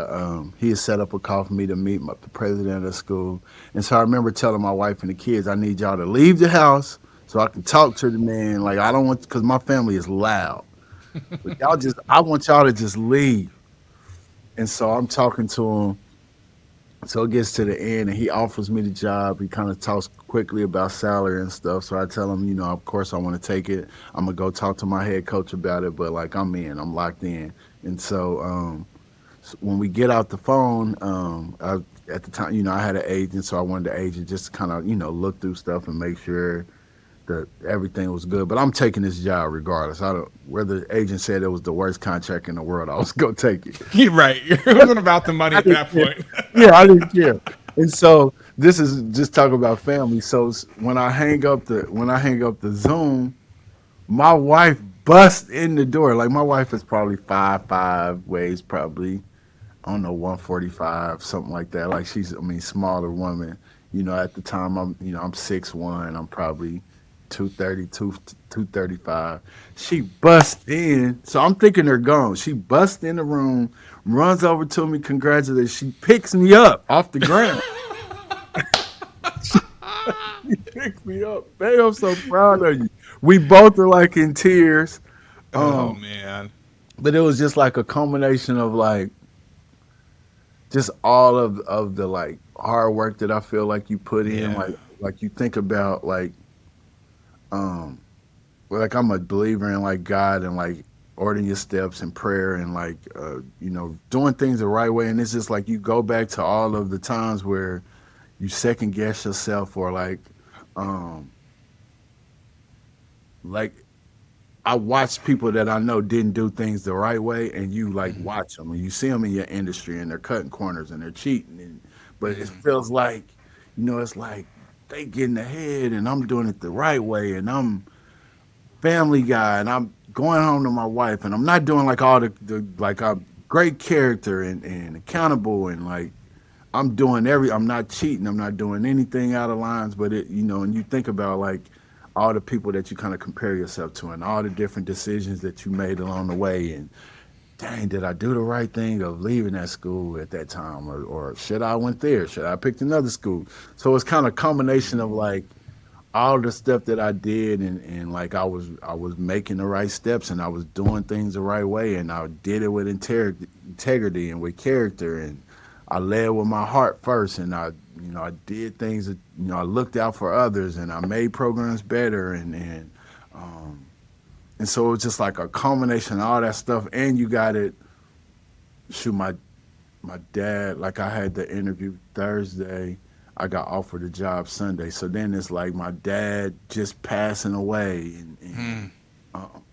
set up a call for me to meet the president of the school. And so I remember telling my wife and the kids, I need y'all to leave the house so I can talk to the man. Like, I don't want, because my family is loud. But I want y'all to just leave. And so I'm talking to him. So it gets to the end, and he offers me the job. He kind of talks quickly about salary and stuff. So I tell him, of course I want to take it. I'm gonna go talk to my head coach about it, but like I'm locked in. And so when we get out the phone, at the time, I had an agent, so I wanted the agent just to kind of, look through stuff and make sure that everything was good. But I'm taking this job regardless. I don't, whether the agent said it was the worst contract in the world, I was gonna take it. You're right. It wasn't about the money at that point. Yeah, I didn't care. And so this is just talking about family. So when I hang up the Zoom, my wife busts in the door. Like, my wife is probably 5'5", weighs probably, I don't know, 145, something like that. Like, smaller woman. At the time I'm 6'1", I'm probably 230, 235. She busts in. So I'm thinking they're gone. She busts in the room, runs over to me, congratulates. She picks me up off the ground. She picks me up. Babe, I'm so proud of you. We both are like in tears. Oh man. But it was just like a combination of like just all of the like hard work that I feel like you put in. Yeah. Like you think about like I'm a believer in like God and like ordering your steps in prayer and like doing things the right way. And it's just like you go back to all of the times where you second guess yourself, or like I watch people that I know didn't do things the right way, and you like watch them and you see them in your industry and they're cutting corners and they're cheating, but it feels like it's like they getting ahead and I'm doing it the right way, and I'm family guy and I'm going home to my wife and I'm not doing like all the like I'm great character and accountable, and like I'm not cheating, I'm not doing anything out of lines, but and you think about like all the people that you kind of compare yourself to and all the different decisions that you made along the way, and dang, did I do the right thing of leaving that school at that time, or should I went there? Should I picked another school? So it's kind of a combination of like all the stuff that I did, and like I was making the right steps and I was doing things the right way, and I did it with integrity and with character, and I led with my heart first, and I did things that I looked out for others, and I made programs better, and so it was just like a combination of all that stuff. And you got it. Shoot, my dad, like I had the interview Thursday, I got offered a job Sunday. So then it's like my dad just passing away, and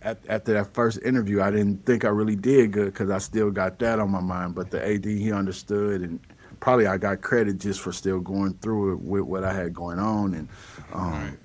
after that first interview, I didn't think I really did good because I still got that on my mind. But the AD, he understood, and probably I got credit just for still going through it with what I had going on, and right.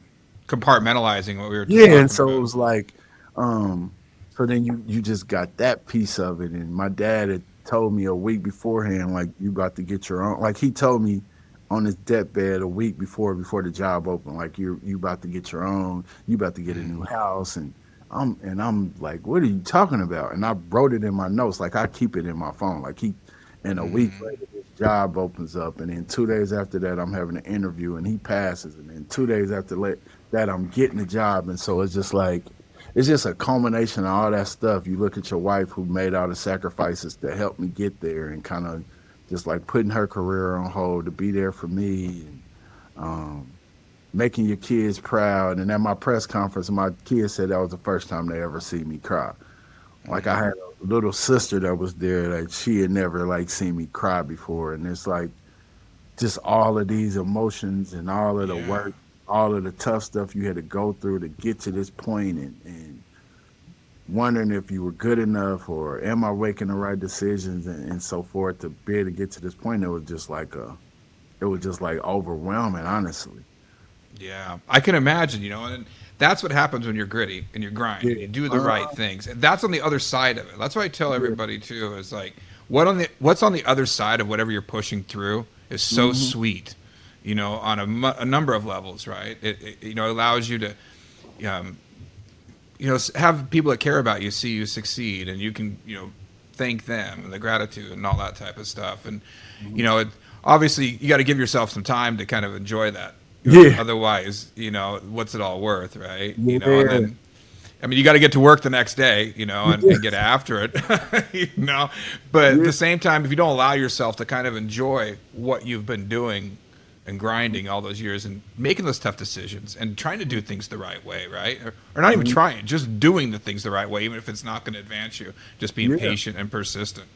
Compartmentalizing what we were just yeah. talking And so about. it was like, so then you just got that piece of it. And my dad had told me a week beforehand, like, you about to get your own. Like, he told me on his deathbed a week before the job opened, like, you about to get your own, you about to get a new house, and I'm like, what are you talking about? And I wrote it in my notes, like I keep it in my phone. Like and a week later, this job opens up, and then 2 days after that, I'm having an interview, and he passes, and then 2 days after that, I'm getting the job, and so it's just like, it's just a culmination of all that stuff. You look at your wife who made all the sacrifices to help me get there, and kind of just like putting her career on hold to be there for me, and making your kids proud. And at my press conference, my kids said that was the first time they ever see me cry. Like I had a little sister that was there that she had never like seen me cry before, and it's like just all of these emotions and all of the Yeah. work, all of the tough stuff you had to go through to get to this point, and wondering if you were good enough or am I making the right decisions and so forth to be able to get to this point. It was just like overwhelming, honestly. Yeah, I can imagine, and that's what happens when you're gritty and you grind Yeah. and you do the right Uh, things. And that's on the other side of it. That's why I tell yeah. everybody too is like what's on the other side of whatever you're pushing through is so Hmm. sweet, on a number of levels, right? It allows you to um, have people that care about you see you succeed, and you can thank them and the gratitude and all that type of stuff. And it, obviously you got to give yourself some time to kind of enjoy that. Yeah. Otherwise, what's it all worth, right? And Yeah. then I mean, you got to get to work the next day, and get Yes. after it, But at Yeah. the same time, if you don't allow yourself to kind of enjoy what you've been doing and grinding all those years and making those tough decisions and trying to do things the right way, right? Or not even Mhm. trying, just doing the things the right way, even if it's not going to advance you, just being Yeah. patient and persistent.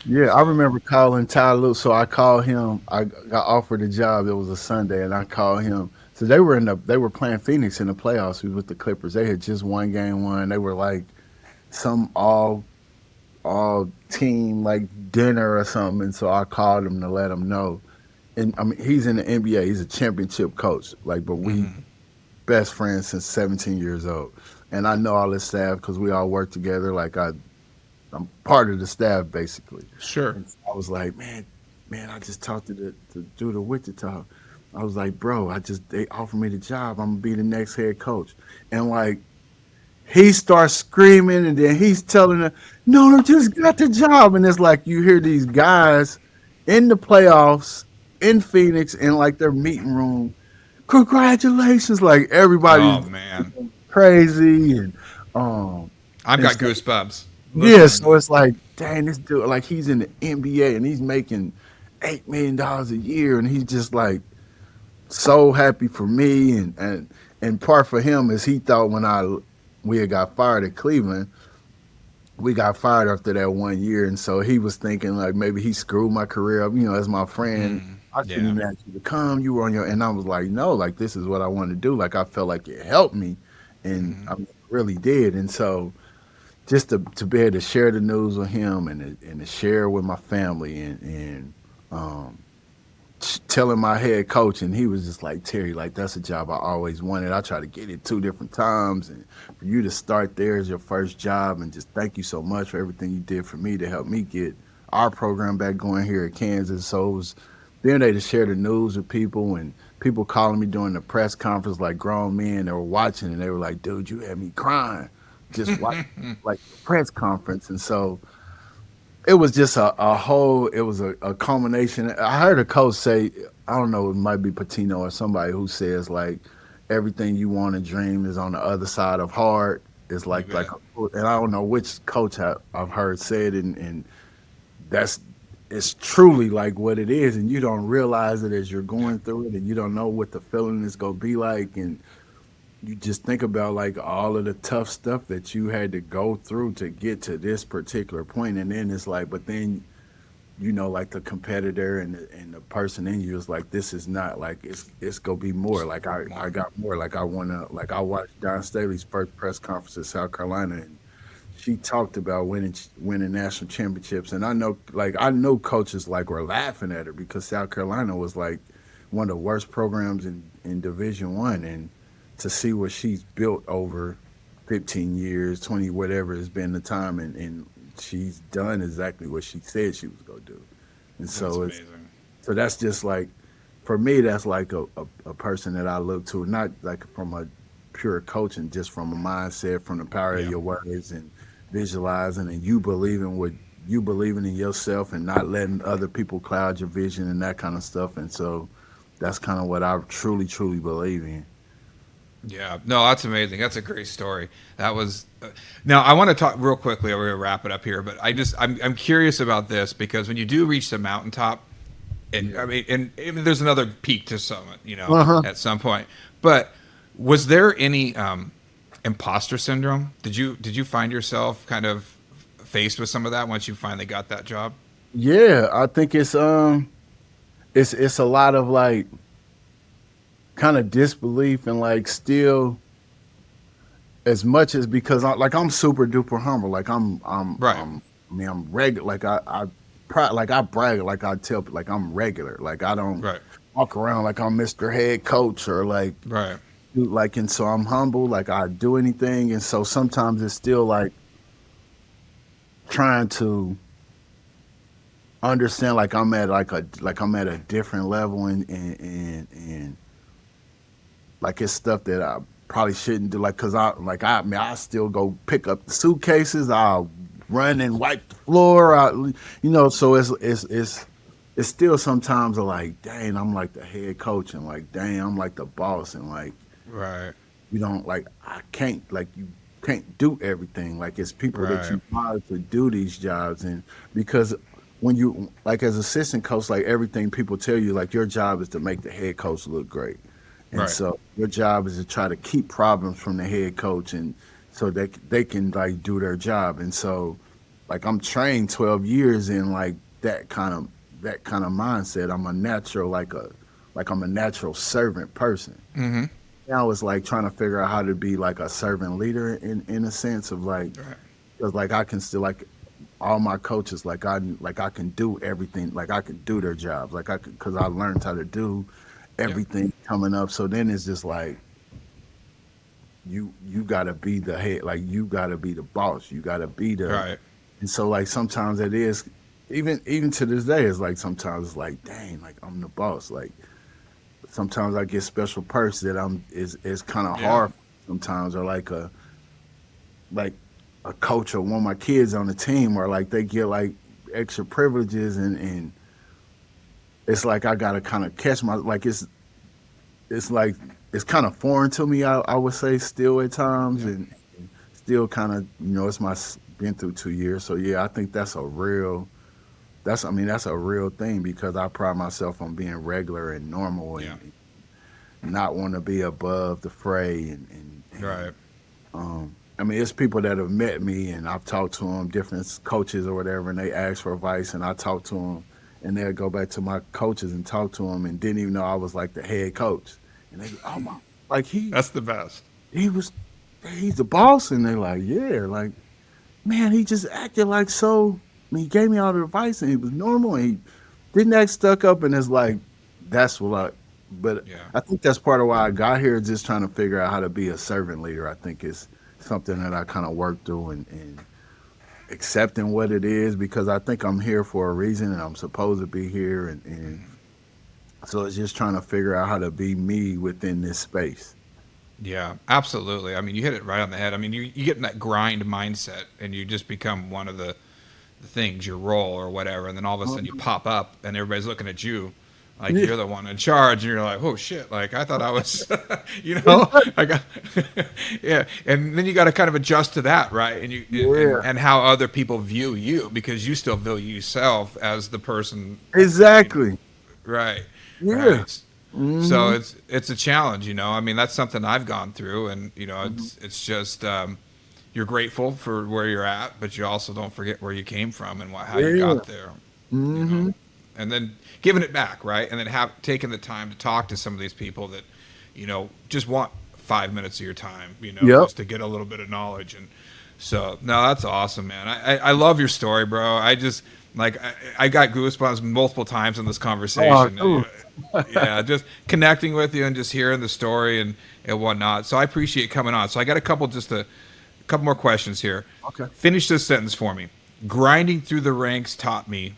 Yeah, I So, remember calling Ty Lue. So I called him. I got offered a job. It was a Sunday, and I called him. So they were playing Phoenix in the playoffs. We was with the Clippers. They had just won game one. They were like some all team like dinner or something. And so I called him to let him know. And I mean, he's in the NBA. He's a championship coach. Like, but we mhm. best friends since 17 years old. And I know all his staff because we all work together. I'm part of the staff basically. Sure. And so I was like, man, I just talked to the dude of Wichita. I was like, bro, they offered me the job. I'm gonna be the next head coach. And like he starts screaming and then he's telling her, no, just got the job. And it's like you hear these guys in the playoffs in Phoenix in like their meeting room. Congratulations. Like everybody's Oh man, crazy um I've and got so goosebumps yeah, listening to so that. it's like, dang, this dude, like he's in the NBA and he's making $8 million a year, and he's just like so happy for me, and part for him is he thought when we had got fired at Cleveland, we got fired after that 1 year, and so he was thinking like maybe he screwed my career up, as my friend. I shouldn't Yeah. even ask you to come. You were on your, and I was like, no, like this is what I want to do. Like I felt like it helped me, and I mean, it really did, and so just to be able to share the news with him and to share with my family and um, telling my head coach, and he was just like, Terry, like that's a job I always wanted. I tried to get it 2 different times, and for you to start there as your first job, and just thank you so much for everything you did for me to help me get our program back going here at Kansas. So it was being able to share the news with people and people calling me during the press conference like grown men that were watching, and they were like, dude, you had me crying just watching like the press conference. And so it was just a whole, it was a culmination. I heard a coach say, I don't know, it might be Patino or somebody who says like everything you want to dream is on the other side of hard. It's You like, bet. and I don't know which coach I've heard said, and that's, it's truly like what it is. And you don't realize it as you're going through it, and you don't know what the feeling is going to be like. And you just think about like all of the tough stuff that you had to go through to get to this particular point, and then it's like, but then like the competitor and the person in you is like, this is not like it's gonna be more. Like I More. got more. Like I wanna, like I watched Don Staley's first press conference in South Carolina, and she talked about winning national championships, and I know coaches like were laughing at her because South Carolina was like one of the worst programs in Division 1, and to see what she's built over 15 years, 20, whatever has been the time, and she's done exactly what she said she was gonna do. And That's so amazing. that's just like, for me, that's like a person that I look to, not like from a pure coaching, just from a mindset, from the power of Yeah. your words and visualizing, and you believing in yourself and not letting other people cloud your vision and that kind of stuff. And so that's kind of what I truly, truly believe in. Yeah, no, that's amazing. That's a great story. That was. Now I want to talk real quickly. We're gonna wrap it up here, but I'm curious about this because when you do reach the mountaintop, and Yeah. and there's another peak to summit, Uh-huh. at some point. But was there any imposter syndrome? Did you find yourself kind of faced with some of that once you finally got that job? Yeah, I think it's a lot of like kind of disbelief and like still as much as because I'm super duper humble. Like Right. I mean I'm regular. Like like I brag. Like I tell like I'm regular. Like I don't Right. walk around like I'm Mr. Head Coach or Right. like and so I'm humble. Like I do anything, and so sometimes it's still like trying to understand like I'm at a different level and like it's stuff that I probably shouldn't do like because I mean I still go pick up the suitcases, I'll run and wipe the floor out, so it's still sometimes like dang I'm like the head coach and like dang I'm like the boss and like Right. you don't like I can't like you can't do everything. Like it's people that Right. you hire to do these jobs and because when you like as assistant coach, like everything people tell you, like your job is to make the head coach look great. And Right. so your job is to try to keep problems from the head coach and so they can like do their job. And so like I'm trained 12 years in like that kind of mindset. I'm a natural like I'm a natural servant person. Mm-hmm. Now it's like trying to figure out how to be like a servant leader in a sense of like Right. because like I can still like all my coaches like I can do everything like I can do their jobs like I could because I learned how to do Yeah. everything coming up. So then it's just like you gotta be the head, like you gotta be the boss. You gotta be the Right. and so like sometimes it is even to this day it's like sometimes it's like dang like I'm the boss. Like sometimes I get special perks that I'm is kind of Yeah. hard sometimes or like a coach or one of my kids on the team or like they get like extra privileges and it's like I gotta kind of catch my like it's like it's kind of foreign to me. I would say still at times Yeah. and still kind of it's my been through 2 years. So yeah, I think that's I mean that's a real thing because I pride myself on being regular and normal Yeah. and not want to be above the fray and Right. I mean it's people that have met me and I've talked to them, different coaches or whatever, and they ask for advice and I talk to them and they'll go back to my coaches and talk to them and didn't even know I was like the head coach. And they go, oh my, like That's the best. he was, he's the boss. And they're like, yeah, like, man, he just acted like so. I mean, he gave me all the advice and he was normal and he didn't act stuck up. And it's like, that's but Yeah. I think that's part of why I got here, just trying to figure out how to be a servant leader. I think it's something that I kind of work through and accepting what it is because I think I'm here for a reason and I'm supposed to be here. And so it's just trying to figure out how to be me within this space. Yeah, absolutely. I mean, you hit it right on the head. I mean, you get in that grind mindset and you just become one of the things, your role or whatever, and then all of a sudden you pop up and everybody's looking at you like Yeah. you're the one in charge and you're like, oh shit, like I thought I was, you know, I got, yeah. And then you got to kind of adjust to that, right? And Yeah. and how other people view you because you still view yourself as the person, you know, Exactly. right, Yeah. right. So Hmm. it's a challenge, you know. I mean, that's something I've gone through, and you know, it's just you're grateful for where you're at, but you also don't forget where you came from and how you Yeah. got there, you know. Hmm. And then giving it back, right? And then taking the time to talk to some of these people that, you know, just want 5 minutes of your time, you know, Yep. just to get a little bit of knowledge. And so, no, that's awesome, man. I love your story, bro. I just like I got goosebumps multiple times in this Oh, conversation. cool. Yeah, just connecting with you and just hearing the story and whatnot. So I appreciate coming on. So I got a couple more questions here. Okay. Finish this sentence for me. Grinding through the ranks taught me.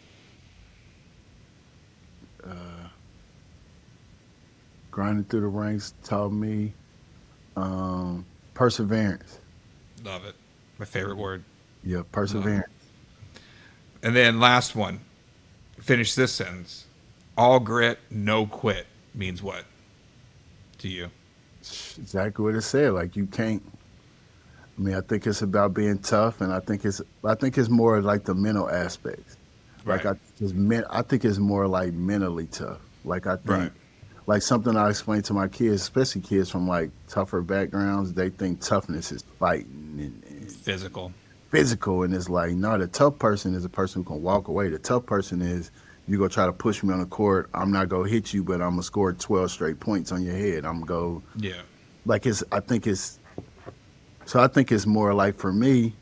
Grinding through the ranks taught me perseverance. Love it. My favorite word. Yeah, Love it. perseverance. And then last one. Finish this sentence. All grit, no quit means what to you? Exactly what it said. Like you can't. I mean, I think it's about being tough, and I think it's more like the mental aspects. Like Right. I think it's more like mentally tough. Like I Right. think like something I explain to my kids, especially kids from like tougher backgrounds, they think toughness is fighting and Physical. physical, and it's like, no, the tough person is a person who can walk away. The tough person is, you go try to push me on the court, I'm not gonna hit you, but I'm gonna score 12 straight points on your head. I'm gonna go, Yeah. like, I think it's more like, for me,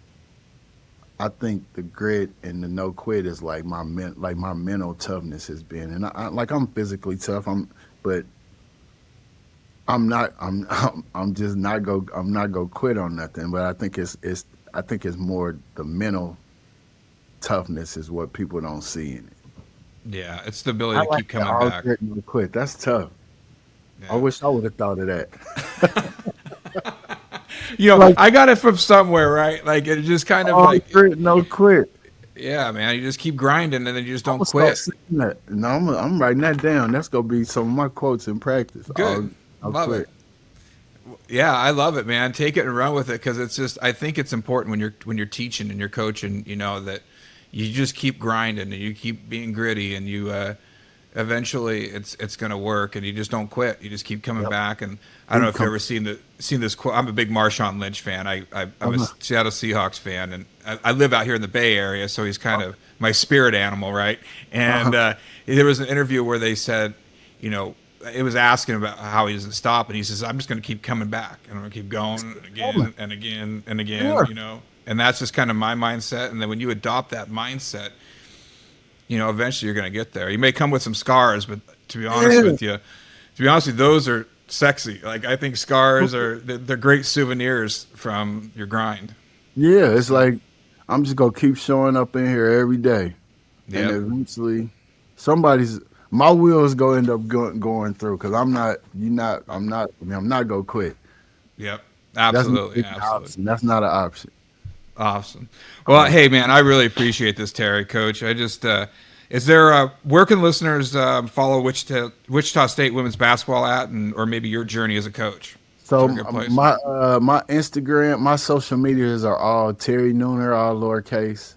I think the grit and the no quit is like my mental toughness has been, and I'm physically tough. But I'm not. I'm just not go. I'm not go quit on nothing. But I think it's more the mental toughness is what people don't see in it. Yeah, it's the ability to keep coming all back. grit, no quit. That's tough. Yeah. I wish I would have thought of that. I got it from somewhere, right? Like it just kind of All like grit, no quit. Yeah, man. You just keep grinding and then you just don't I'm quit. No, I'm writing that down. That's gonna be some of my quotes in practice. Good. Love it. Yeah, I love it, man. Take it and run with it, because it's just, I think it's important when you're teaching and you're coaching, that you just keep grinding and you keep being gritty, and you eventually it's going to work, and you just don't quit. You just keep coming back. And I don't know if you've ever seen this quote. I'm a big Marshawn Lynch fan. I'm a Seattle Seahawks fan, and I live out here in the Bay Area, so he's kind of my spirit animal, right? And there was an interview where they said, it was asking about how he doesn't stop, and he says, I'm just going to keep coming back, and I'm going to keep going again and again and again, and that's just kind of my mindset. And then when you adopt that mindset, eventually you're going to get there. You may come with some scars, but to be honest with you, those are sexy. Like, I think scars they're great souvenirs from your grind. Yeah, it's like, I'm just going to keep showing up in here every day. Yep. And eventually my wheels go end up going through, because I'm not going to quit. Yep. Absolutely. That's not an option. Awesome. Well, hey, man, I really appreciate this, Terry, Coach. I just, is there, where can listeners follow Wichita State women's basketball at, or maybe your journey as a coach? So my Instagram, my social medias are all Terry Nooner, all lowercase.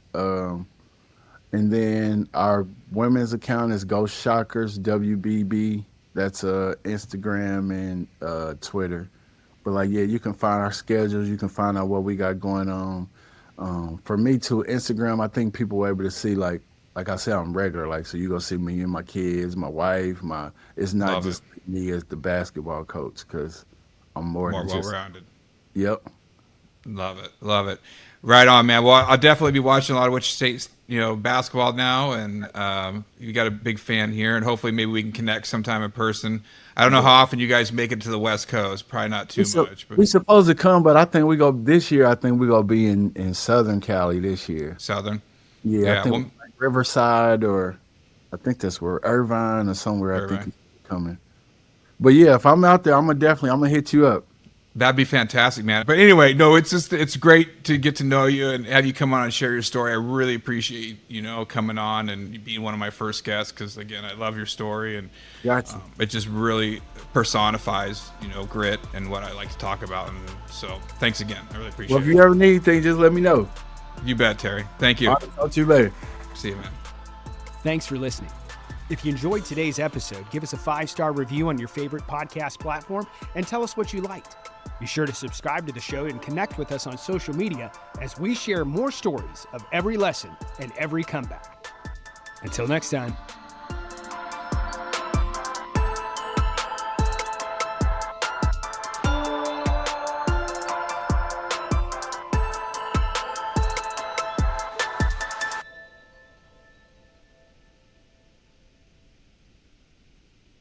And then our women's account is Ghost Shockers, WBB. That's Instagram and Twitter. But you can find our schedules. You can find out what we got going on. For me too, Instagram, I think people were able to see, like I said, I'm regular. So you gonna see me and my kids, my wife, it's not just me as the basketball coach, because I'm more well-rounded. Yep. Love it. Right on, man. Well, I'll definitely be watching a lot of Wichita State, basketball now, and you got a big fan here, and hopefully maybe we can connect sometime in person. I don't know how often you guys make it to the West Coast. Probably not too much. But we supposed to come, but I think we go this year. I think we're gonna be in Southern Cali this year. Southern. Yeah, I think Riverside, or I think that's where Irvine or somewhere. Irvine. I think it's coming. But yeah, if I'm out there, I'm gonna hit you up. That'd be fantastic, man. But anyway, no, it's great to get to know you and have you come on and share your story. I really appreciate, coming on and being one of my first guests, because, again, I love your story, and it just really personifies, grit and what I like to talk about. And so thanks again. I really appreciate it. Well, if you ever need anything, just let me know. You bet, Terry. Thank you. I'll talk to you later. See you, man. Thanks for listening. If you enjoyed today's episode, give us a 5-star review on your favorite podcast platform and tell us what you liked. Be sure to subscribe to the show and connect with us on social media, as we share more stories of every lesson and every comeback. Until next time.